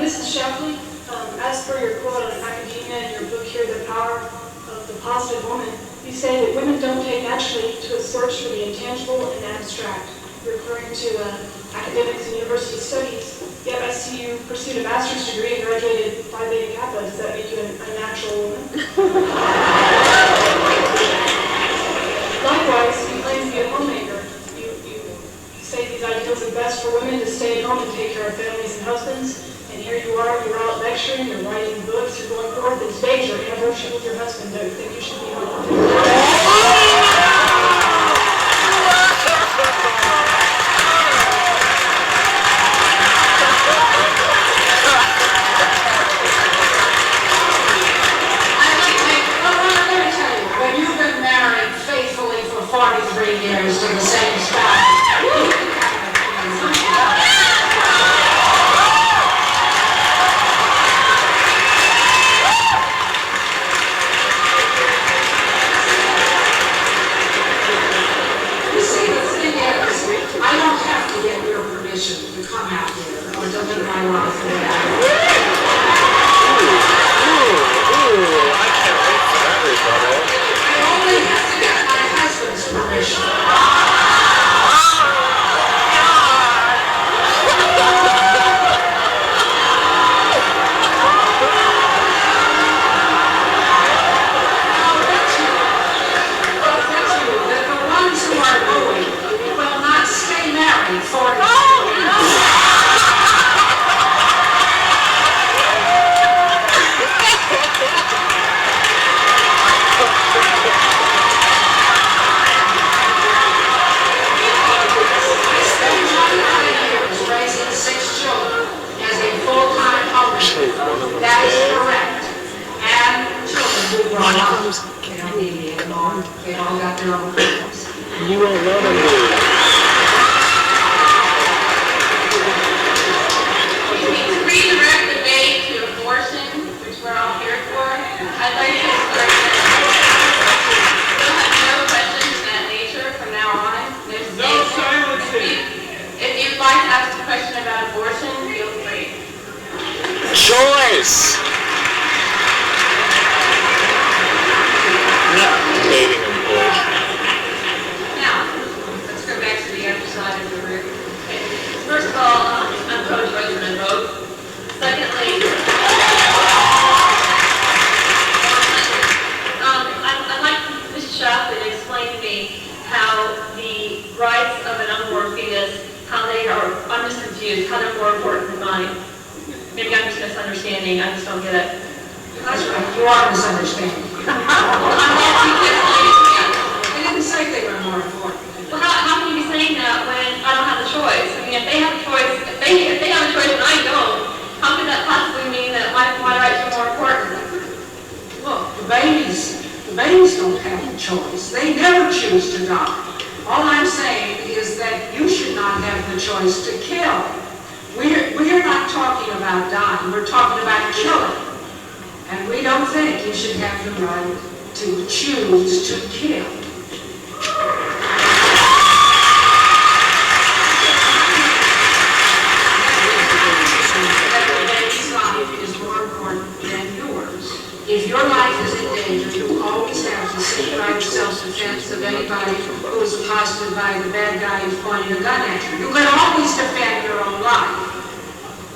Mrs. Schlafly, as per your quote on academia and your book here, The Power of the Positive Woman, you say that women don't take naturally to a search for the intangible and abstract, referring to academics and university studies. Yet I see you pursued a master's degree and graduated Phi Beta Kappa. Does that make you a natural woman? Likewise, you claim to be a homemaker. You say these ideals are best for women to stay at home and take care of families and husbands. And here you are, you're out lecturing, you're writing books, you're going forth, and today's your anniversary with your husband. Don't you think you should be home? Years to the same spouse. You see, the thing is, I don't have to get your permission to come out here or to live my life there. I can't wait for that rebuttal. I only have to get my husband's permission. choice. Not dating abortion. Now, let's go back to the other side of the room. First of all, I'm pro-choice and I vote. Secondly, I'd like Mrs. Schlafly to explain to me how the rights of an unborn fetus, how they are, I'm just confused, how they're more important than mine. Maybe I'm just misunderstanding, I just don't get it. That's right, you are misunderstanding. I'm asking you to explain it to me. I didn't say they were more important. Well, how can you be saying that when I don't have the choice? I mean, if they have a choice, if they have a choice and I don't, how could that possibly mean that my rights are more important? Look, the babies don't have a choice. They never choose to die. All I'm saying is that you should not have the choice to kill. We're not talking about dying, we're talking about killing. And we don't think you should have the right to choose to kill. Everybody's life is more important than yours. If your life is in danger, you always have to seek right of self-defense of anybody who is accosted by the bad guy who's pointing a gun at you. You can always defend your own life,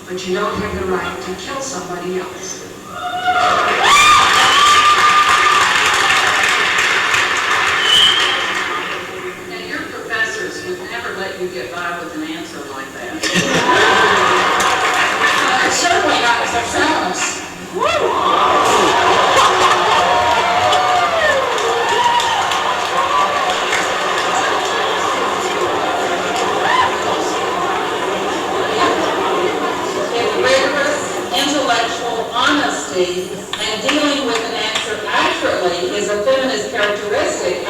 but you don't have the right to kill somebody else. And your professors would never let you get by with an answer like that. Certainly not as a feminist. Intellectual honesty and dealing with an answer accurately is a feminist characteristic.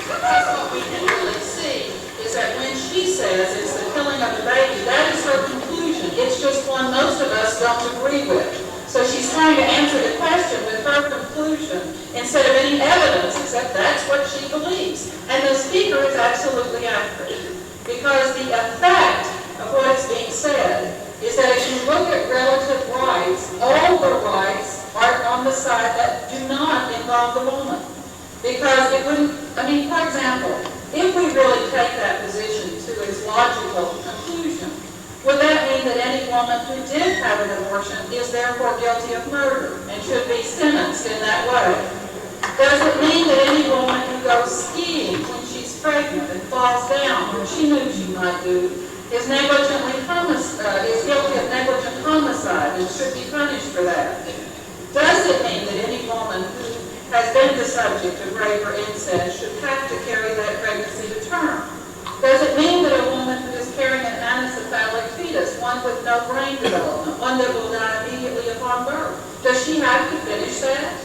Because what we can really see is that when she says it's the killing of the baby, that is her conclusion. It's just one most of us don't agree with. So she's trying to answer the question with her conclusion instead of any evidence, except that's what she believes. And the speaker is absolutely accurate. Because the effect of what is being said is that if you look at relative rights, all the rights are on the side that do not involve the woman. Because it wouldn't, for example, if we really take that position to its logical conclusion, would that mean that any woman who did have an abortion is therefore guilty of murder and should be sentenced in that way? Does it mean that any woman who goes skiing when she's pregnant and falls down, which she knew she might do, is guilty of negligent homicide and should be punished for that? Does it mean that any woman who has been the subject of rape or incest should have to carry that pregnancy to term? Does it mean that a woman who is carrying an anencephalic fetus, one with no brain development, one that will die immediately upon birth, does she have to finish that?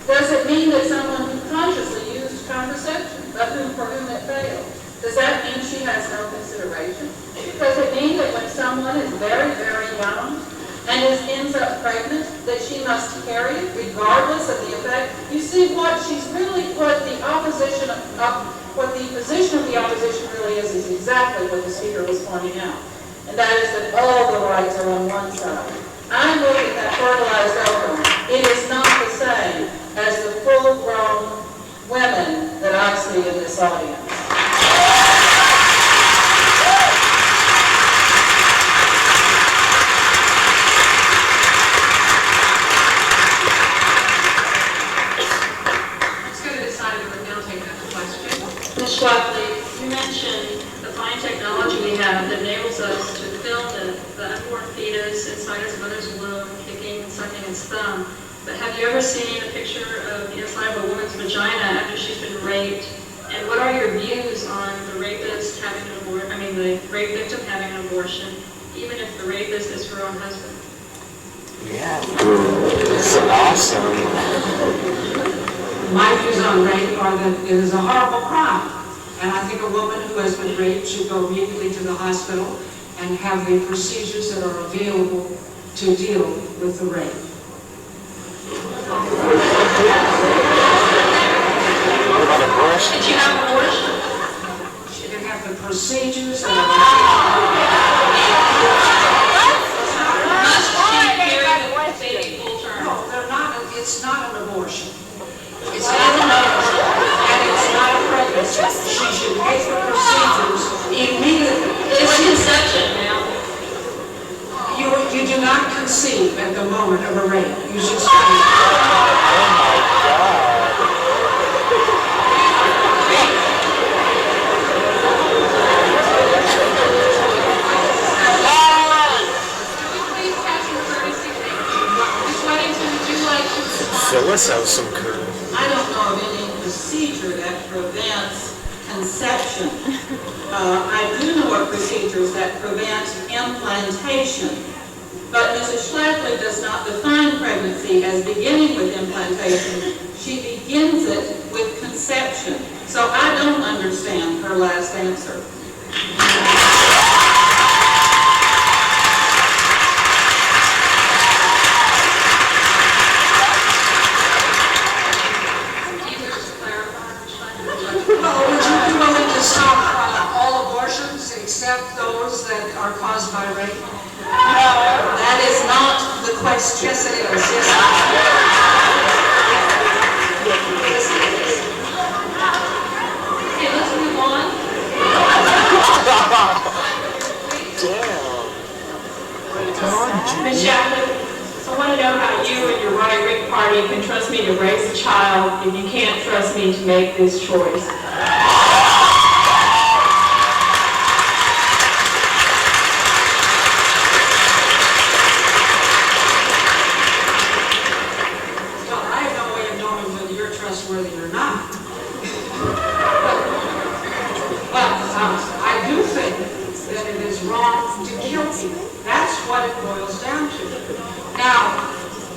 Does it mean that someone who consciously used contraception, but for whom it failed, does that mean she has no consideration? Does it mean that when someone is very, very young and ends up pregnant, that she must carry it regardless of the effect? You see, what the position of the opposition really is exactly what the speaker was pointing out. And that is that all the rights are on one side. I look at that fertilized ovum. It is not the same as the full-grown women that I see in this audience. Ms. Schlafly, you mentioned the fine technology we have that enables us to film the unborn fetus inside its mother's womb, kicking and sucking its thumb. But have you ever seen a picture of the inside of a woman's vagina after she's been raped? And what are your views on the rapist having an abortion? The rape victim having an abortion, even if the rapist is her own husband? Yeah, it's awesome. My views on rape are that it is a horrible crime. And I think a woman who has been raped should go immediately to the hospital and have the procedures that are available to deal with the rape. What about abortion? Did you have an abortion? She didn't have the procedures and Must she carry the baby full term? no, they're not, it's not an abortion. It's not an abortion, and it's not a pregnancy. She should make the procedures immediately. It's conception now. You do not conceive at the moment of a rape. You should stop. Oh my God. Please have some courtesy. Ms. Weddington, would you like to respond? Phyllis has some courage. I don't know of any procedure that prevents conception. I do know of procedures that prevent implantation. But Mrs. Schlafly does not define pregnancy as beginning with implantation. She begins it with conception. So I don't understand her last answer. Well, would you be willing to stop all abortions except those that are caused by rape? That is not the question. Yes, it is. Yes, it is. Okay, let's move on. Damn. Ms. Schlafly, I want to know how you and your right wing party can trust me to raise a child if you can't trust me to make this choice. Well, I have no way of knowing whether you're trustworthy or not. But I do think that it is wrong to kill people. That's what it boils down to. Now,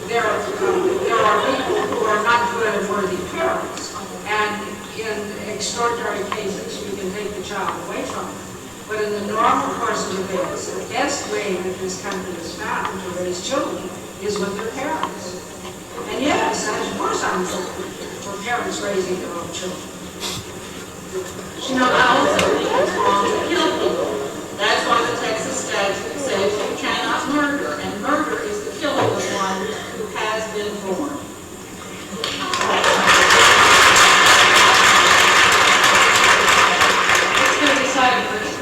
there are people who are not good and worthy parents, and in extraordinary cases, you can take the child away from them. But in the normal course of events, the best way that this country has found to raise children is with their parents. And yes, of course I'm for parents raising their own children. You know, I also think it's wrong to kill people. That's why the Texas statute says you cannot murder, and murder is the killing of one who has been born. Let's go to the side first.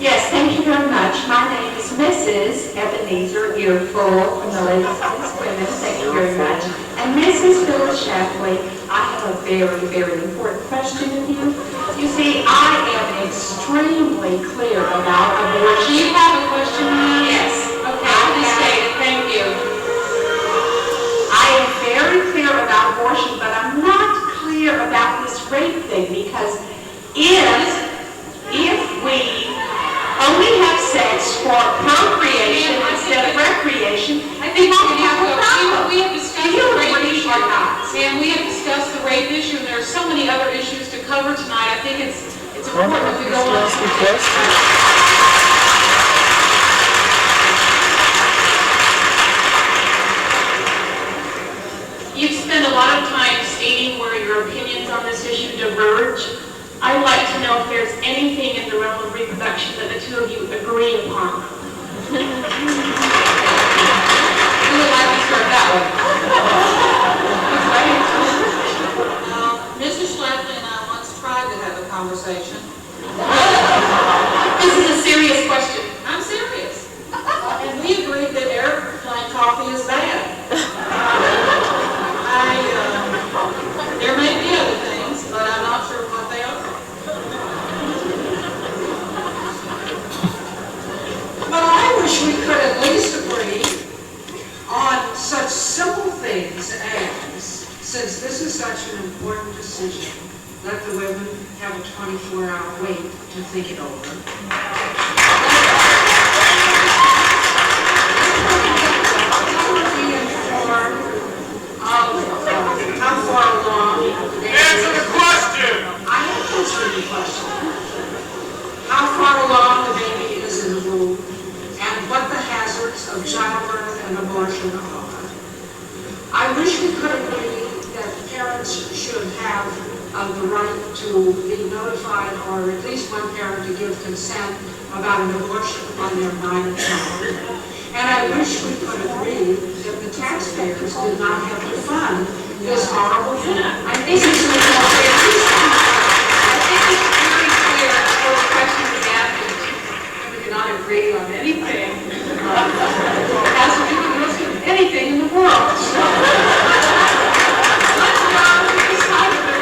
Yes, thank you very much. My name is Mrs. Ebenezer Earful from the Ladies of Women. Thank you very much. And Mrs. Phyllis Schlafly, I have a very, very important question of you. You see, I am extremely clear about abortion. Do you have a question? Yes. Okay, please state it. Thank you. I am very clear about abortion, but I'm not clear about this rape thing, because if we only have sex for procreation instead of recreation, I think we have a problem. We have discussed Do you the rape agree issue. or not? And we have discussed the rape issue, and there are so many other issues to cover tonight. I think it's important that we go on. Ask the question. You've spent a lot of time stating where your opinions on this issue diverge. I'd like to know if there's anything in the realm of reproduction that the two of you agree upon. We would like to start that way. Mrs. Schlafly and I once tried to have a conversation. This is a serious question. I'm serious. And we agreed that airplane coffee is bad. There may be other things, but I'm not sure what they are. But I wish we could at least agree on such simple things as, since this is such an important decision, let the women have a 24-hour wait to think it over. How far along? Answer the question! I am answering the question. How far along the baby is in the womb, and what the hazards of childbirth and abortion are. I wish wish we could agree that parents should have the right to be notified, or at least one parent to give consent about an abortion on their minor child. And I wish we could agree that the taxpayers did not have to fund this horrible thing. I think it's very clear for the question of that, we cannot agree on anything. As we can listen to anything in the world. Let's go to this side of the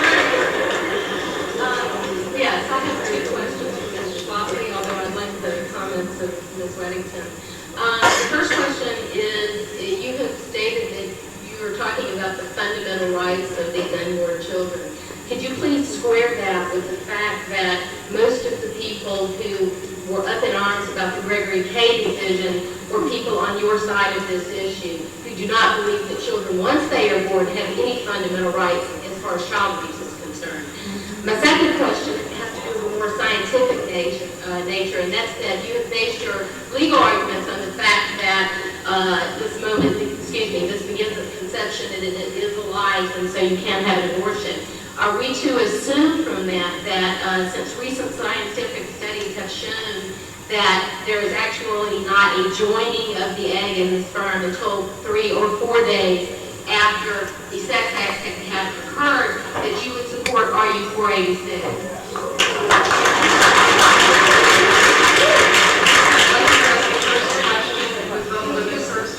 room. Yes, I have two questions for Ms. Schlafly, although I'd like the comments of Ms. Weddington. The first question is, you have stated that you were talking about the fundamental rights of these unborn children. Could you please square that with the fact that most of the people who were up in arms about the Gregory K decision were people on your side of this issue who do not believe that children, once they are born, have any fundamental rights as far as child abuse is concerned? My second question has to do with a more scientific nature, and that's that you have based your legal arguments on the fact that this begins at conception and it is a life, and so you can't have an abortion. Are we to assume from that since recent scientific studies have shown that there is actually not a joining of the egg and the sperm until 3 or 4 days after the sex act has occurred, that you would support RU-486?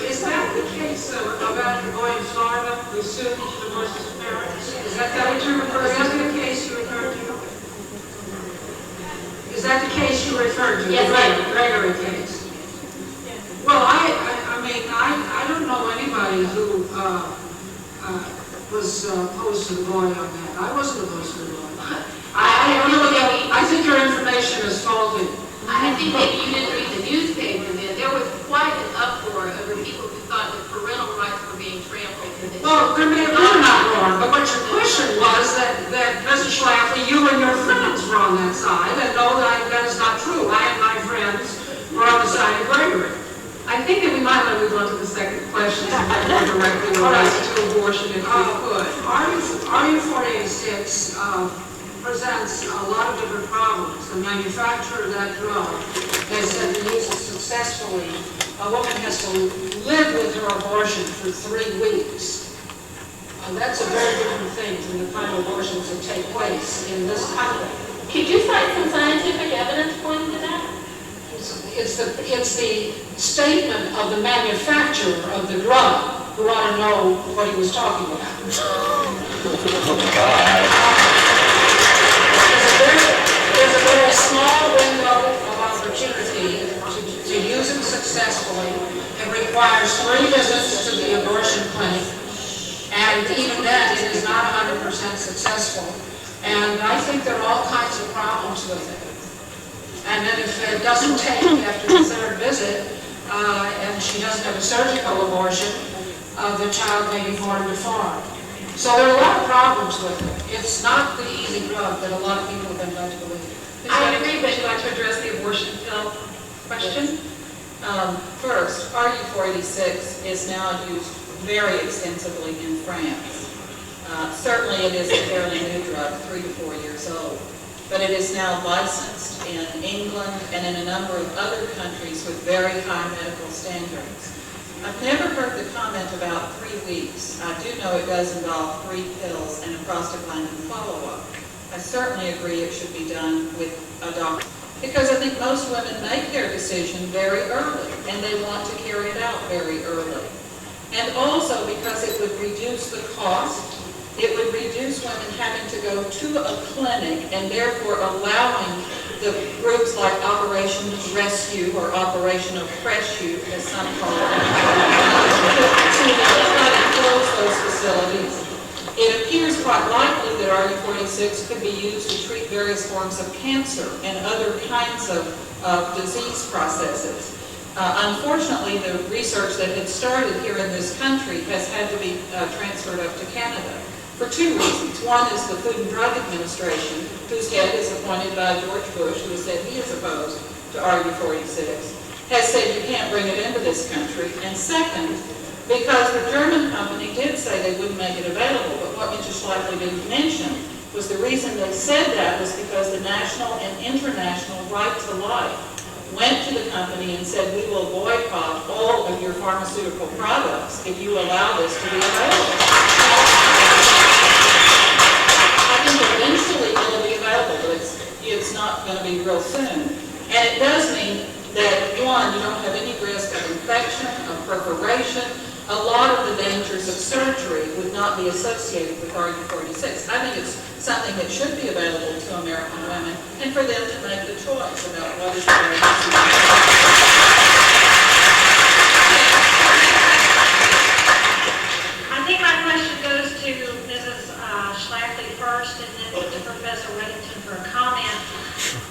Is that the case about the boy in Florida who sued to divorce his parents? Is that what you're referring to? Is that the case you referred to? Is that the case you referred to? Yes, ma'am. The Gregory case? Well, I don't know anybody who was opposed to the boy on that. I wasn't opposed to the boy. I think your information is faulty. I think maybe you didn't read the newspaper then. There was quite an uproar over people who thought that parental rights were being trampled. Well, there may have been an uproar, but what your question was that Mrs. Schlafly, you and your friends were on that side, and no, that is not true. I and my friends were on the side of Gregory. I think that we might want to move on to the second question and then more directly relates to abortion if we could. RU-486 presents a lot of different problems. The manufacturer of that drug has said to use it successfully, a woman has to live with her abortion for 3 weeks. That's a very different thing from the kind of abortions that take place in this country. Could you cite some scientific evidence pointing to that? It's the statement of the manufacturer of the drug who ought to know what he was talking about. There's a very small window of opportunity to use it successfully. It requires 3 visits to the abortion clinic, and even then it is not 100% successful. And I think there are all kinds of problems with it. And then if it doesn't take after the 3rd visit, and she doesn't have a surgical abortion, the child may be born deformed. So there are a lot of problems with it. It's not the easy drug that a lot of people have been led to believe. I agree, but you'd like to address the abortion pill question? First, RU-486 is now used very extensively in France. Certainly it is a fairly new drug, 3 to 4 years old, but it is now licensed in England and in a number of other countries with very high medical standards. I've never heard the comment about 3 weeks. I do know it does involve 3 pills and a prostaglandin follow-up. I certainly agree it should be done with a doctor, because I think most women make their decision very early, and they want to carry it out very early. And also because it would reduce the cost, it would reduce women having to go to a clinic and therefore allowing the groups like Operation Rescue or Operation Oppress You, as some call it, to not enclose those facilities. It appears quite likely that RU-486 could be used to treat various forms of cancer and other kinds of disease processes. Unfortunately, the research that had started here in this country has had to be transferred up to Canada for 2 reasons. One is the Food and Drug Administration, whose head is appointed by George Bush, who has said he is opposed to RU-486, has said you can't bring it into this country. And second, because the German company did say they wouldn't make it available, but what Mr. Schlafly didn't mention was the reason they said that was because the national and international right to life went to the company and said, we will boycott all of your pharmaceutical products if you allow this to be available. I think eventually it will be available, but it's not going to be real soon. And it does mean that, one, you don't have any risk of infection, of perforation. A lot of the dangers of surgery would not be associated with RU46. I think it's something that should be available to American women and for them to make the choice about what is their I think my question goes to Mrs. Schlafly first and then to Professor Weddington for a comment.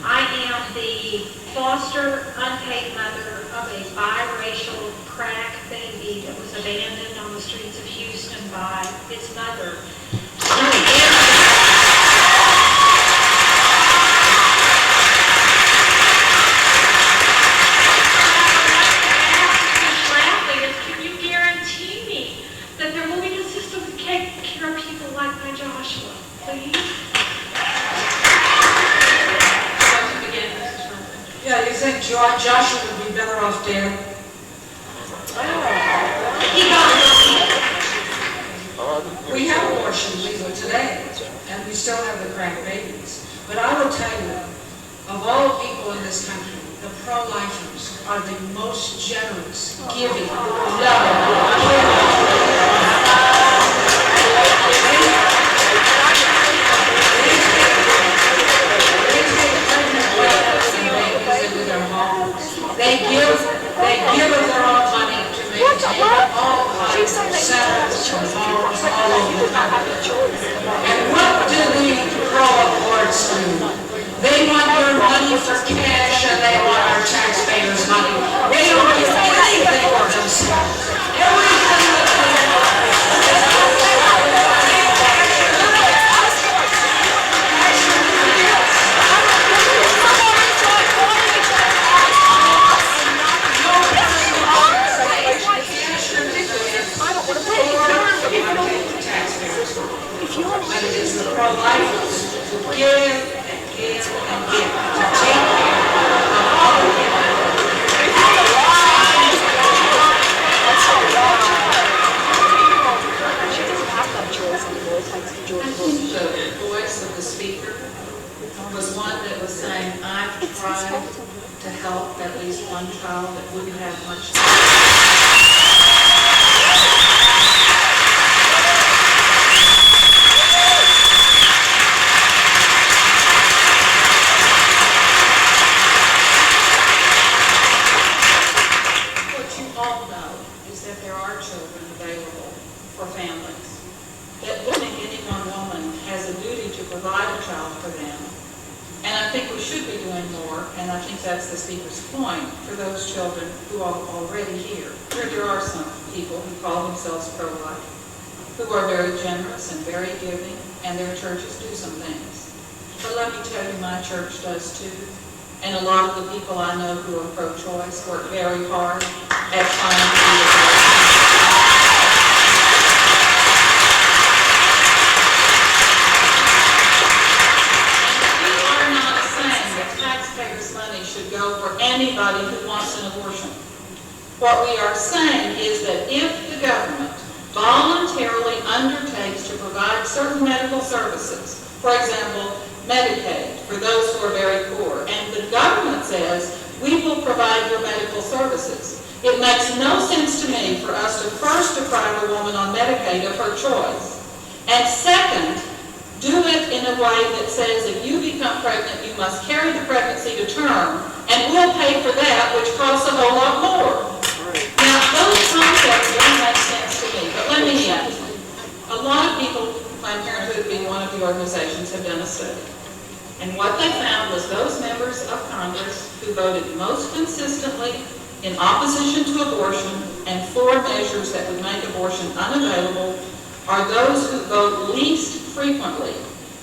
I am the foster unpaid mother of a biracial crack baby that was abandoned on the streets of Houston by its mother. Can you guarantee me that there will be a system to take care of people like my Joshua, please? Yeah, you think Joshua would be better off dead? We have abortion legal today, and we still have the crack babies. But I will tell you, of all people in this country, the pro-lifers are the most generous, giving, They give of their own money to maintain all kinds of centers and homes all over the country. And what do the pro-aborts do? They want their money for cash and they want our taxpayers' money. They don't do anything for themselves. Everything that but it is the pro-lifers who give and give and give to take care of all of them. I think the voice of the speaker was one that was saying, I've tried to help at least one child that wouldn't have much that's the speaker's point for those children who are already here. There are some people who call themselves pro-life, who are very generous and very giving, and their churches do some things. But let me tell you, my church does too. And a lot of the people I know who are pro-choice work very hard at trying to do it. Anybody who wants an abortion. What we are saying is that if the government voluntarily undertakes to provide certain medical services, for example, Medicaid for those who are very poor, and the government says, we will provide your medical services, it makes no sense to me for us to first deprive a woman on Medicaid of her choice, and second, do it in a way that says if you become pregnant, you must carry the pregnancy to term, and we'll pay for that, which costs a whole lot more. Now, those concepts don't make sense to me, but let me end. A lot of people, Planned Parenthood being one of the organizations, have done a study. And what they found was those members of Congress who voted most consistently in opposition to abortion and for measures that would make abortion unavailable are those who vote least frequently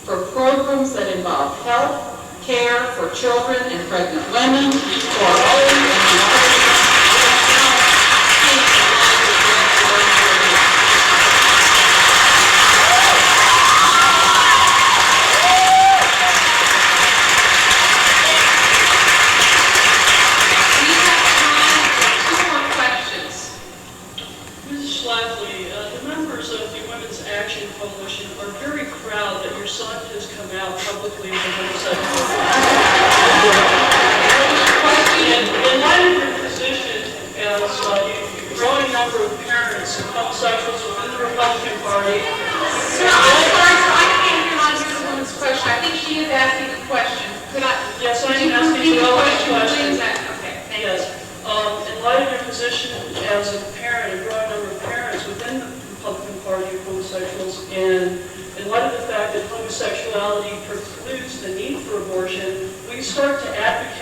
for programs that involve health care for children and pregnant women, for old and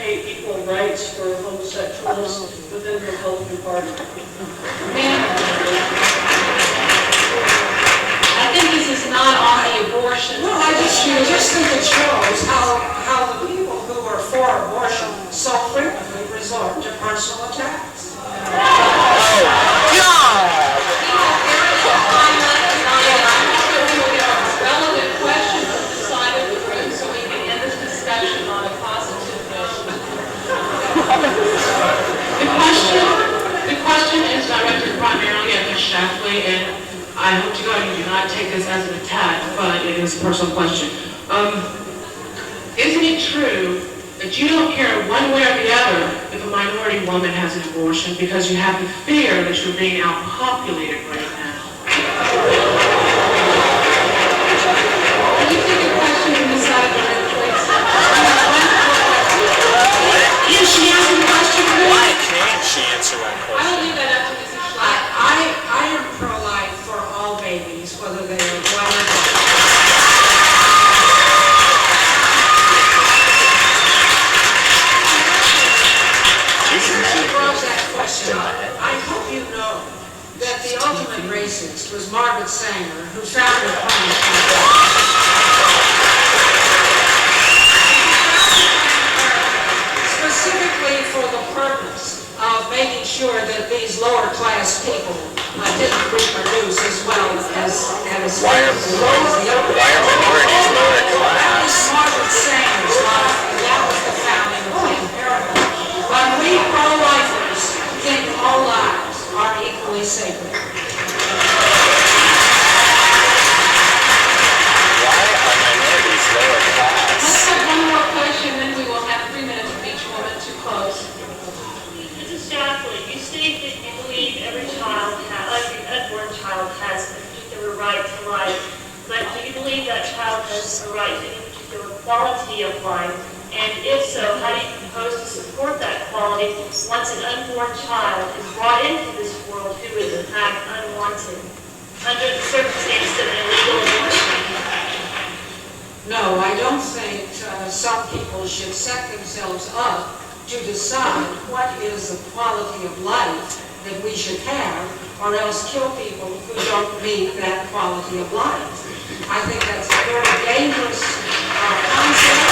advocate equal rights for homosexuals within the Republican Party. I think this is not on the abortion. No, I just think it shows how the people who are for abortion so frequently resort to personal attacks. Relevant questions on the side of the room so we can end this discussion on a positive note. The question is directed primarily at Ms. Schlafly, and I hope to God you do not take this as an attack, but it is a personal question. Isn't it true that you don't care one way or the other if a minority woman has an abortion because you have the fear that you're being outpopulated right now? Can you take a question from the side of the room, please? Can she answer the question, please? Why can't she answer that I question? will leave that up to Mrs. Schlafly. I am pro-life for all babies, whether they are white or black. I hope you know that the ultimate racist was Margaret Sanger, who founded Planned specifically for the purpose of making sure that these lower class people didn't reproduce as well as Why are minorities lower class? That was Margaret Sanger's life, and that was the founding of Planned Parenthood. But we pro-lifers think all lives are equally sacred. Why are minorities lower class? Let's have one more question, then we will have 3 minutes from each woman to close. Mrs. Schlafly, you state that you believe every unborn child has a particular right to life, but do you believe that child has a right to any particular quality of life? And if so, how do you propose to support that quality once an unborn child is brought into this world who is in fact unwanted under the circumstances of an illegal abortion? No, I don't think some people should set themselves up to decide what is the quality of life that we should have, or else kill people who don't meet that quality of life. I think that's a very dangerous concept.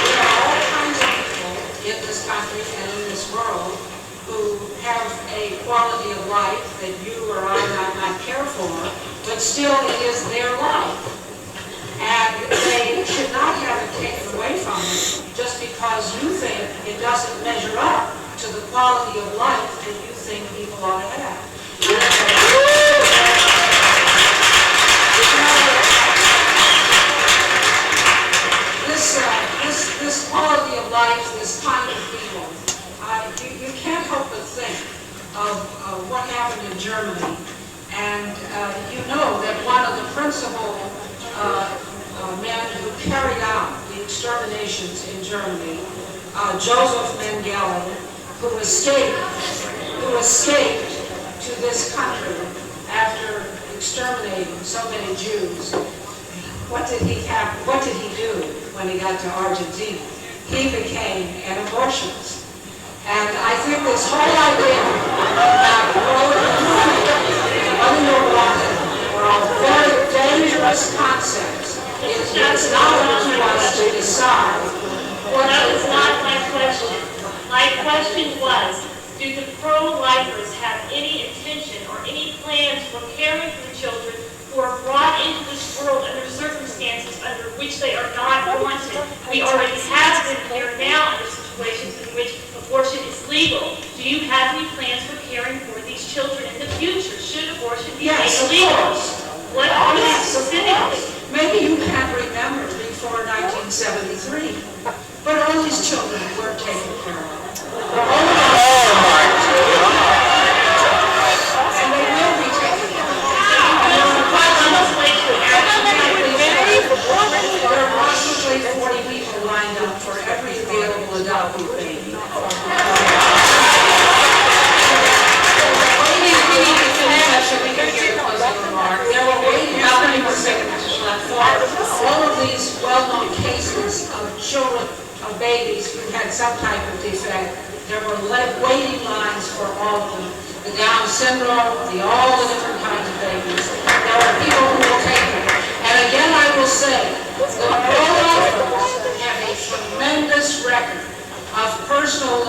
There are all kinds of people in this country and in this world who have a quality of life that you or I might not care for, but still it is their life. And they should not have it taken away from them just because you think it doesn't measure up to the quality of life that you think people ought to have. This quality of life, this kind of feeling, you can't help but think of what happened in Germany. And you know that one of the principal men who carried out the exterminations in Germany, Joseph Mengele, who escaped to this country after exterminating so many Jews. What did he do when he got to Argentina? He became an abortionist. And I think this whole idea about whether you're wanted are all very dangerous concepts. It's not up to us to decide. That was not my question. My question was, do the pro-lifers have any intention or any plans for caring for the children who are brought into this world under circumstances under which they are not wanted? We already have them here now under situations in which abortion is legal. Do you have any plans for caring for these children in the future? Should abortion be made legal? What are they specifically? Maybe you can't remember before 1973, but all these children were taken care of. Oh my God! And they will be taken care of. There are approximately 40 people lined up for every available adopted baby. We need to finish so we can hear your closing remarks. There were waiting. How many more seconds, Mr. for all of these well-known cases of children, of babies who had some type of defect. There were waiting lines for all of them. The Down syndrome, all the different kinds of babies. There are people who will take them. And again, I will say, the Roll-Offers have a tremendous record of personal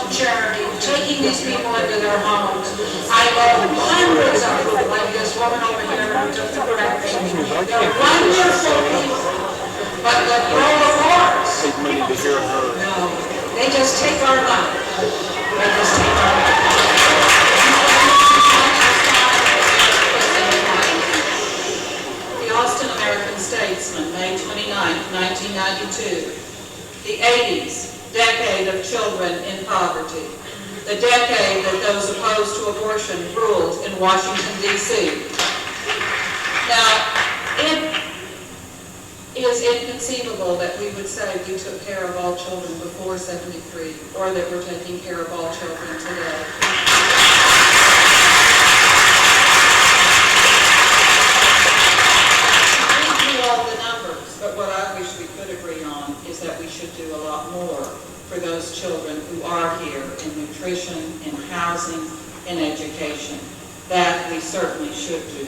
charity, taking these people into their homes. I know hundreds of them, like this woman over here who took the correct thing. They're wonderful people, but the Roll-Offers, no, they just take our money. They just take our money. The Austin American-Statesman, May 29, 1992. The 80s, decade of children in poverty. The decade that those opposed to abortion ruled in Washington, D.C. Now, it is inconceivable that we would say we took care of all children before 73, or that we're taking care of all children today. But what I wish we could agree on is that we should do a lot more for those children who are here in nutrition, in housing, in education. That we certainly should do.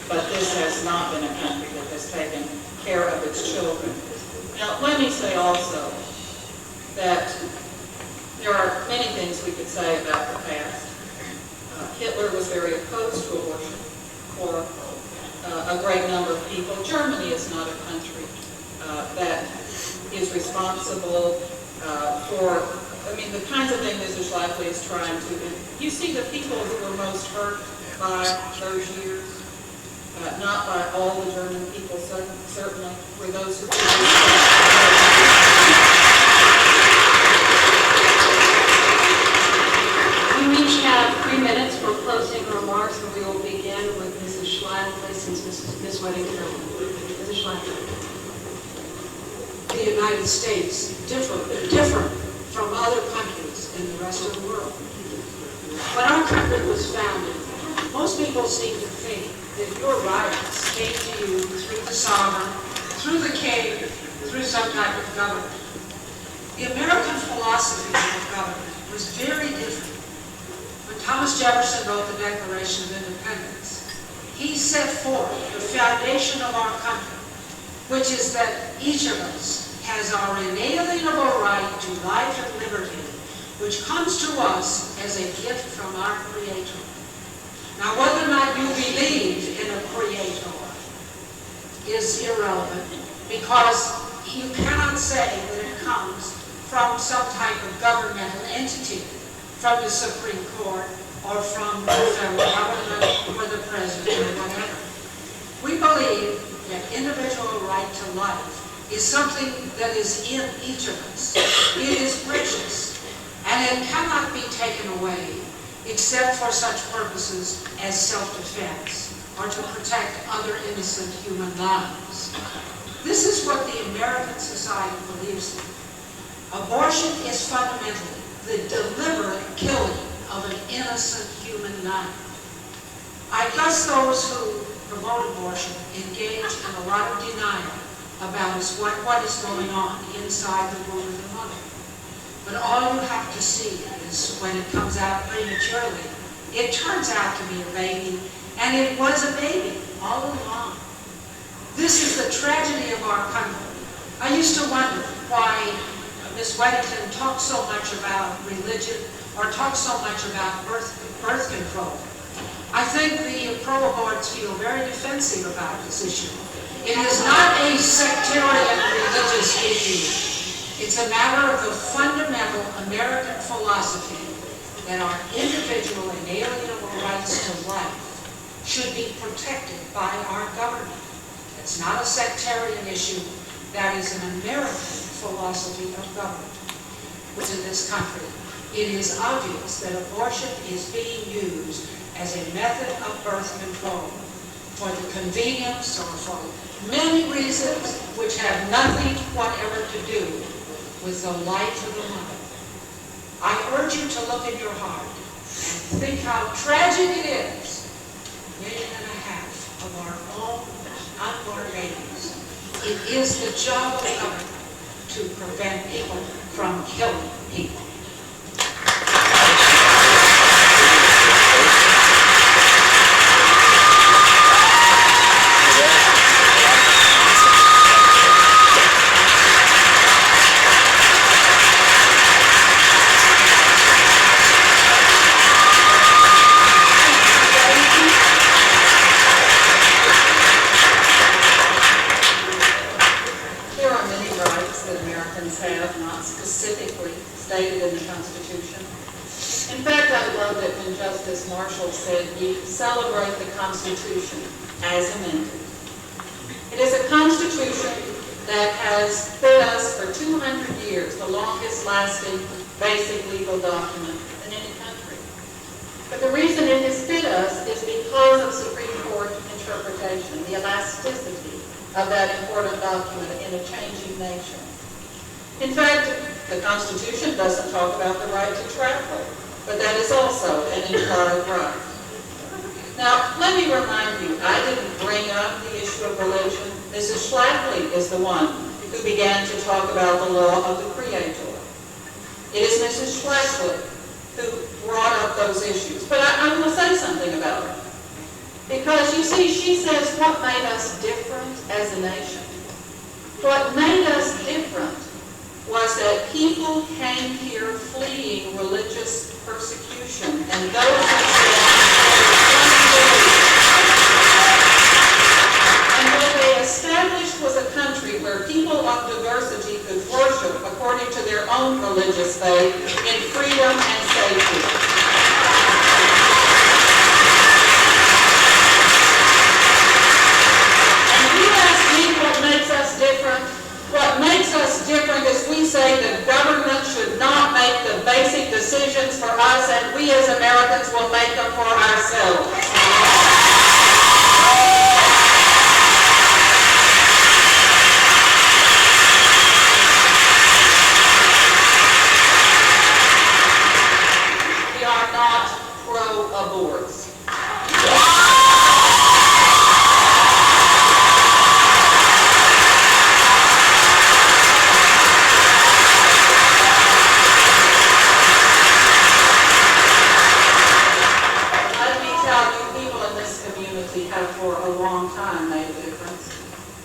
But this has not been a country that has taken care of its children. Now, let me say also that there are many things we could say about the past. Hitler was very opposed to abortion for a great number of people. Germany is not a country that is responsible for, the kinds of things Mrs. Schlafly is trying to do. You see the people who were most hurt by those years, not by all the German people, certainly, were those who We each have 3 minutes for closing remarks, and we will begin with Mrs. Schlafly, since Ms. Weddington. Mrs. Schlafly. The United States different from other countries in the rest of the world. When our country was founded, most people seem to think that your rights came to you through the sovereign, through the king, through some type of government. The American philosophy of government was very different. When Thomas Jefferson wrote the Declaration of Independence, he set forth the foundation of our country, which is that each of us has our inalienable right to life and liberty, which comes to us as a gift from our Creator. Now, whether or not you believe in a Creator is irrelevant, because you cannot say that it comes from some type of governmental entity, from the Supreme Court, or from the federal government, or the president, or whatever. We believe that individual right to life is something that is in each of us. It is precious, and it cannot be taken away except for such purposes as self-defense or to protect other innocent human lives. This is what the American society believes in. Abortion is fundamentally the deliberate killing of an innocent human life. I guess those who promote abortion engage in a lot of denial about what is going on inside the womb of the mother. But all you have to see is when it comes out prematurely, it turns out to be a baby, and it was a baby all along. This is the tragedy of our country. I used to wonder why Ms. Weddington talks so much about religion or talks so much about birth control. I think the pro-aborts feel very defensive about this issue. It is not a sectarian religious issue. It's a matter of the fundamental American philosophy that our individual inalienable rights to life should be protected by our government. It's not a sectarian issue. That is an American philosophy of government. Within this country, it is obvious that abortion is being used as a method of birth control for the convenience or for many reasons which have nothing whatever to do with the life of the mother. I urge you to look in your heart and think how tragic it is. 1.5 million of our own unborn babies. It is the job of government to prevent people from killing people. Have not specifically stated in the Constitution. In fact, I loved it when Justice Marshall said we celebrate the Constitution as amended. It is a Constitution that has stood us for 200 years, the longest lasting basic legal document in any country. But the reason it has stood us is because of Supreme Court interpretation, the elasticity of that important document in a changing nation. In fact, the Constitution doesn't talk about the right to travel, but that is also an implied right. Now, let me remind you, I didn't bring up the issue of religion. Mrs. Schlafly is the one who began to talk about the law of the Creator. It is Mrs. Schlafly who brought up those issues. But I will say something about her. Because, you see, she says what made us different as a nation. What made us different was that people came here fleeing religious persecution, and those and what they established was a country where people of diversity could worship according to their own religious faith in freedom and safety. And if you ask me what makes us different, what makes us different is we say the government should not make the basic decisions for us, and we as Americans will make them for ourselves. We are not pro-aborts.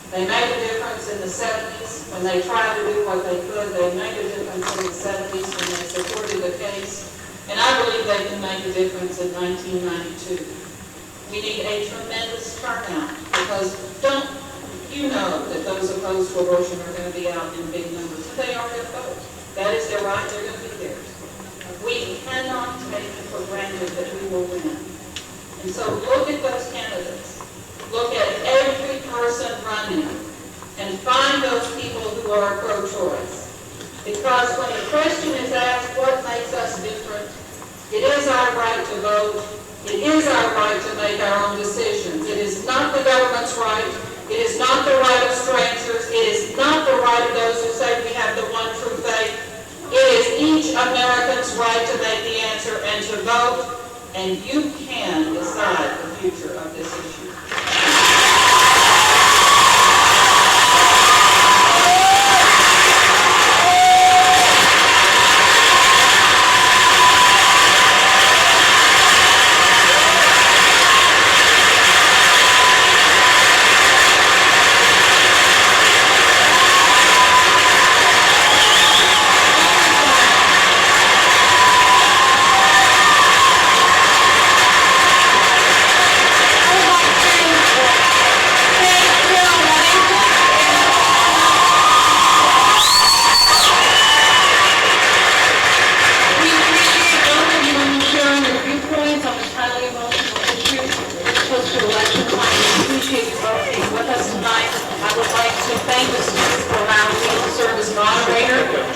They made a difference in the 70s when they tried to do what they could. They made a difference in the 70s when they supported the case. And I believe they can make a difference in 1992. We need a tremendous turnout because don't you know that those opposed to abortion are going to be out in big numbers. They are going to vote. That is their right. They're going to be there. We cannot take it for granted that we will win. And so look at those candidates. Look at every person running and find those people who are pro-choice. Because when the question is asked, what makes us different, it is our right to vote. It is our right to make our own decisions. It is not the government's right. It is not the right of strangers. It is not the right of those who say we have the one true faith. It is each American's right to make the answer and to vote, and you can decide the future of this issue. Moderator.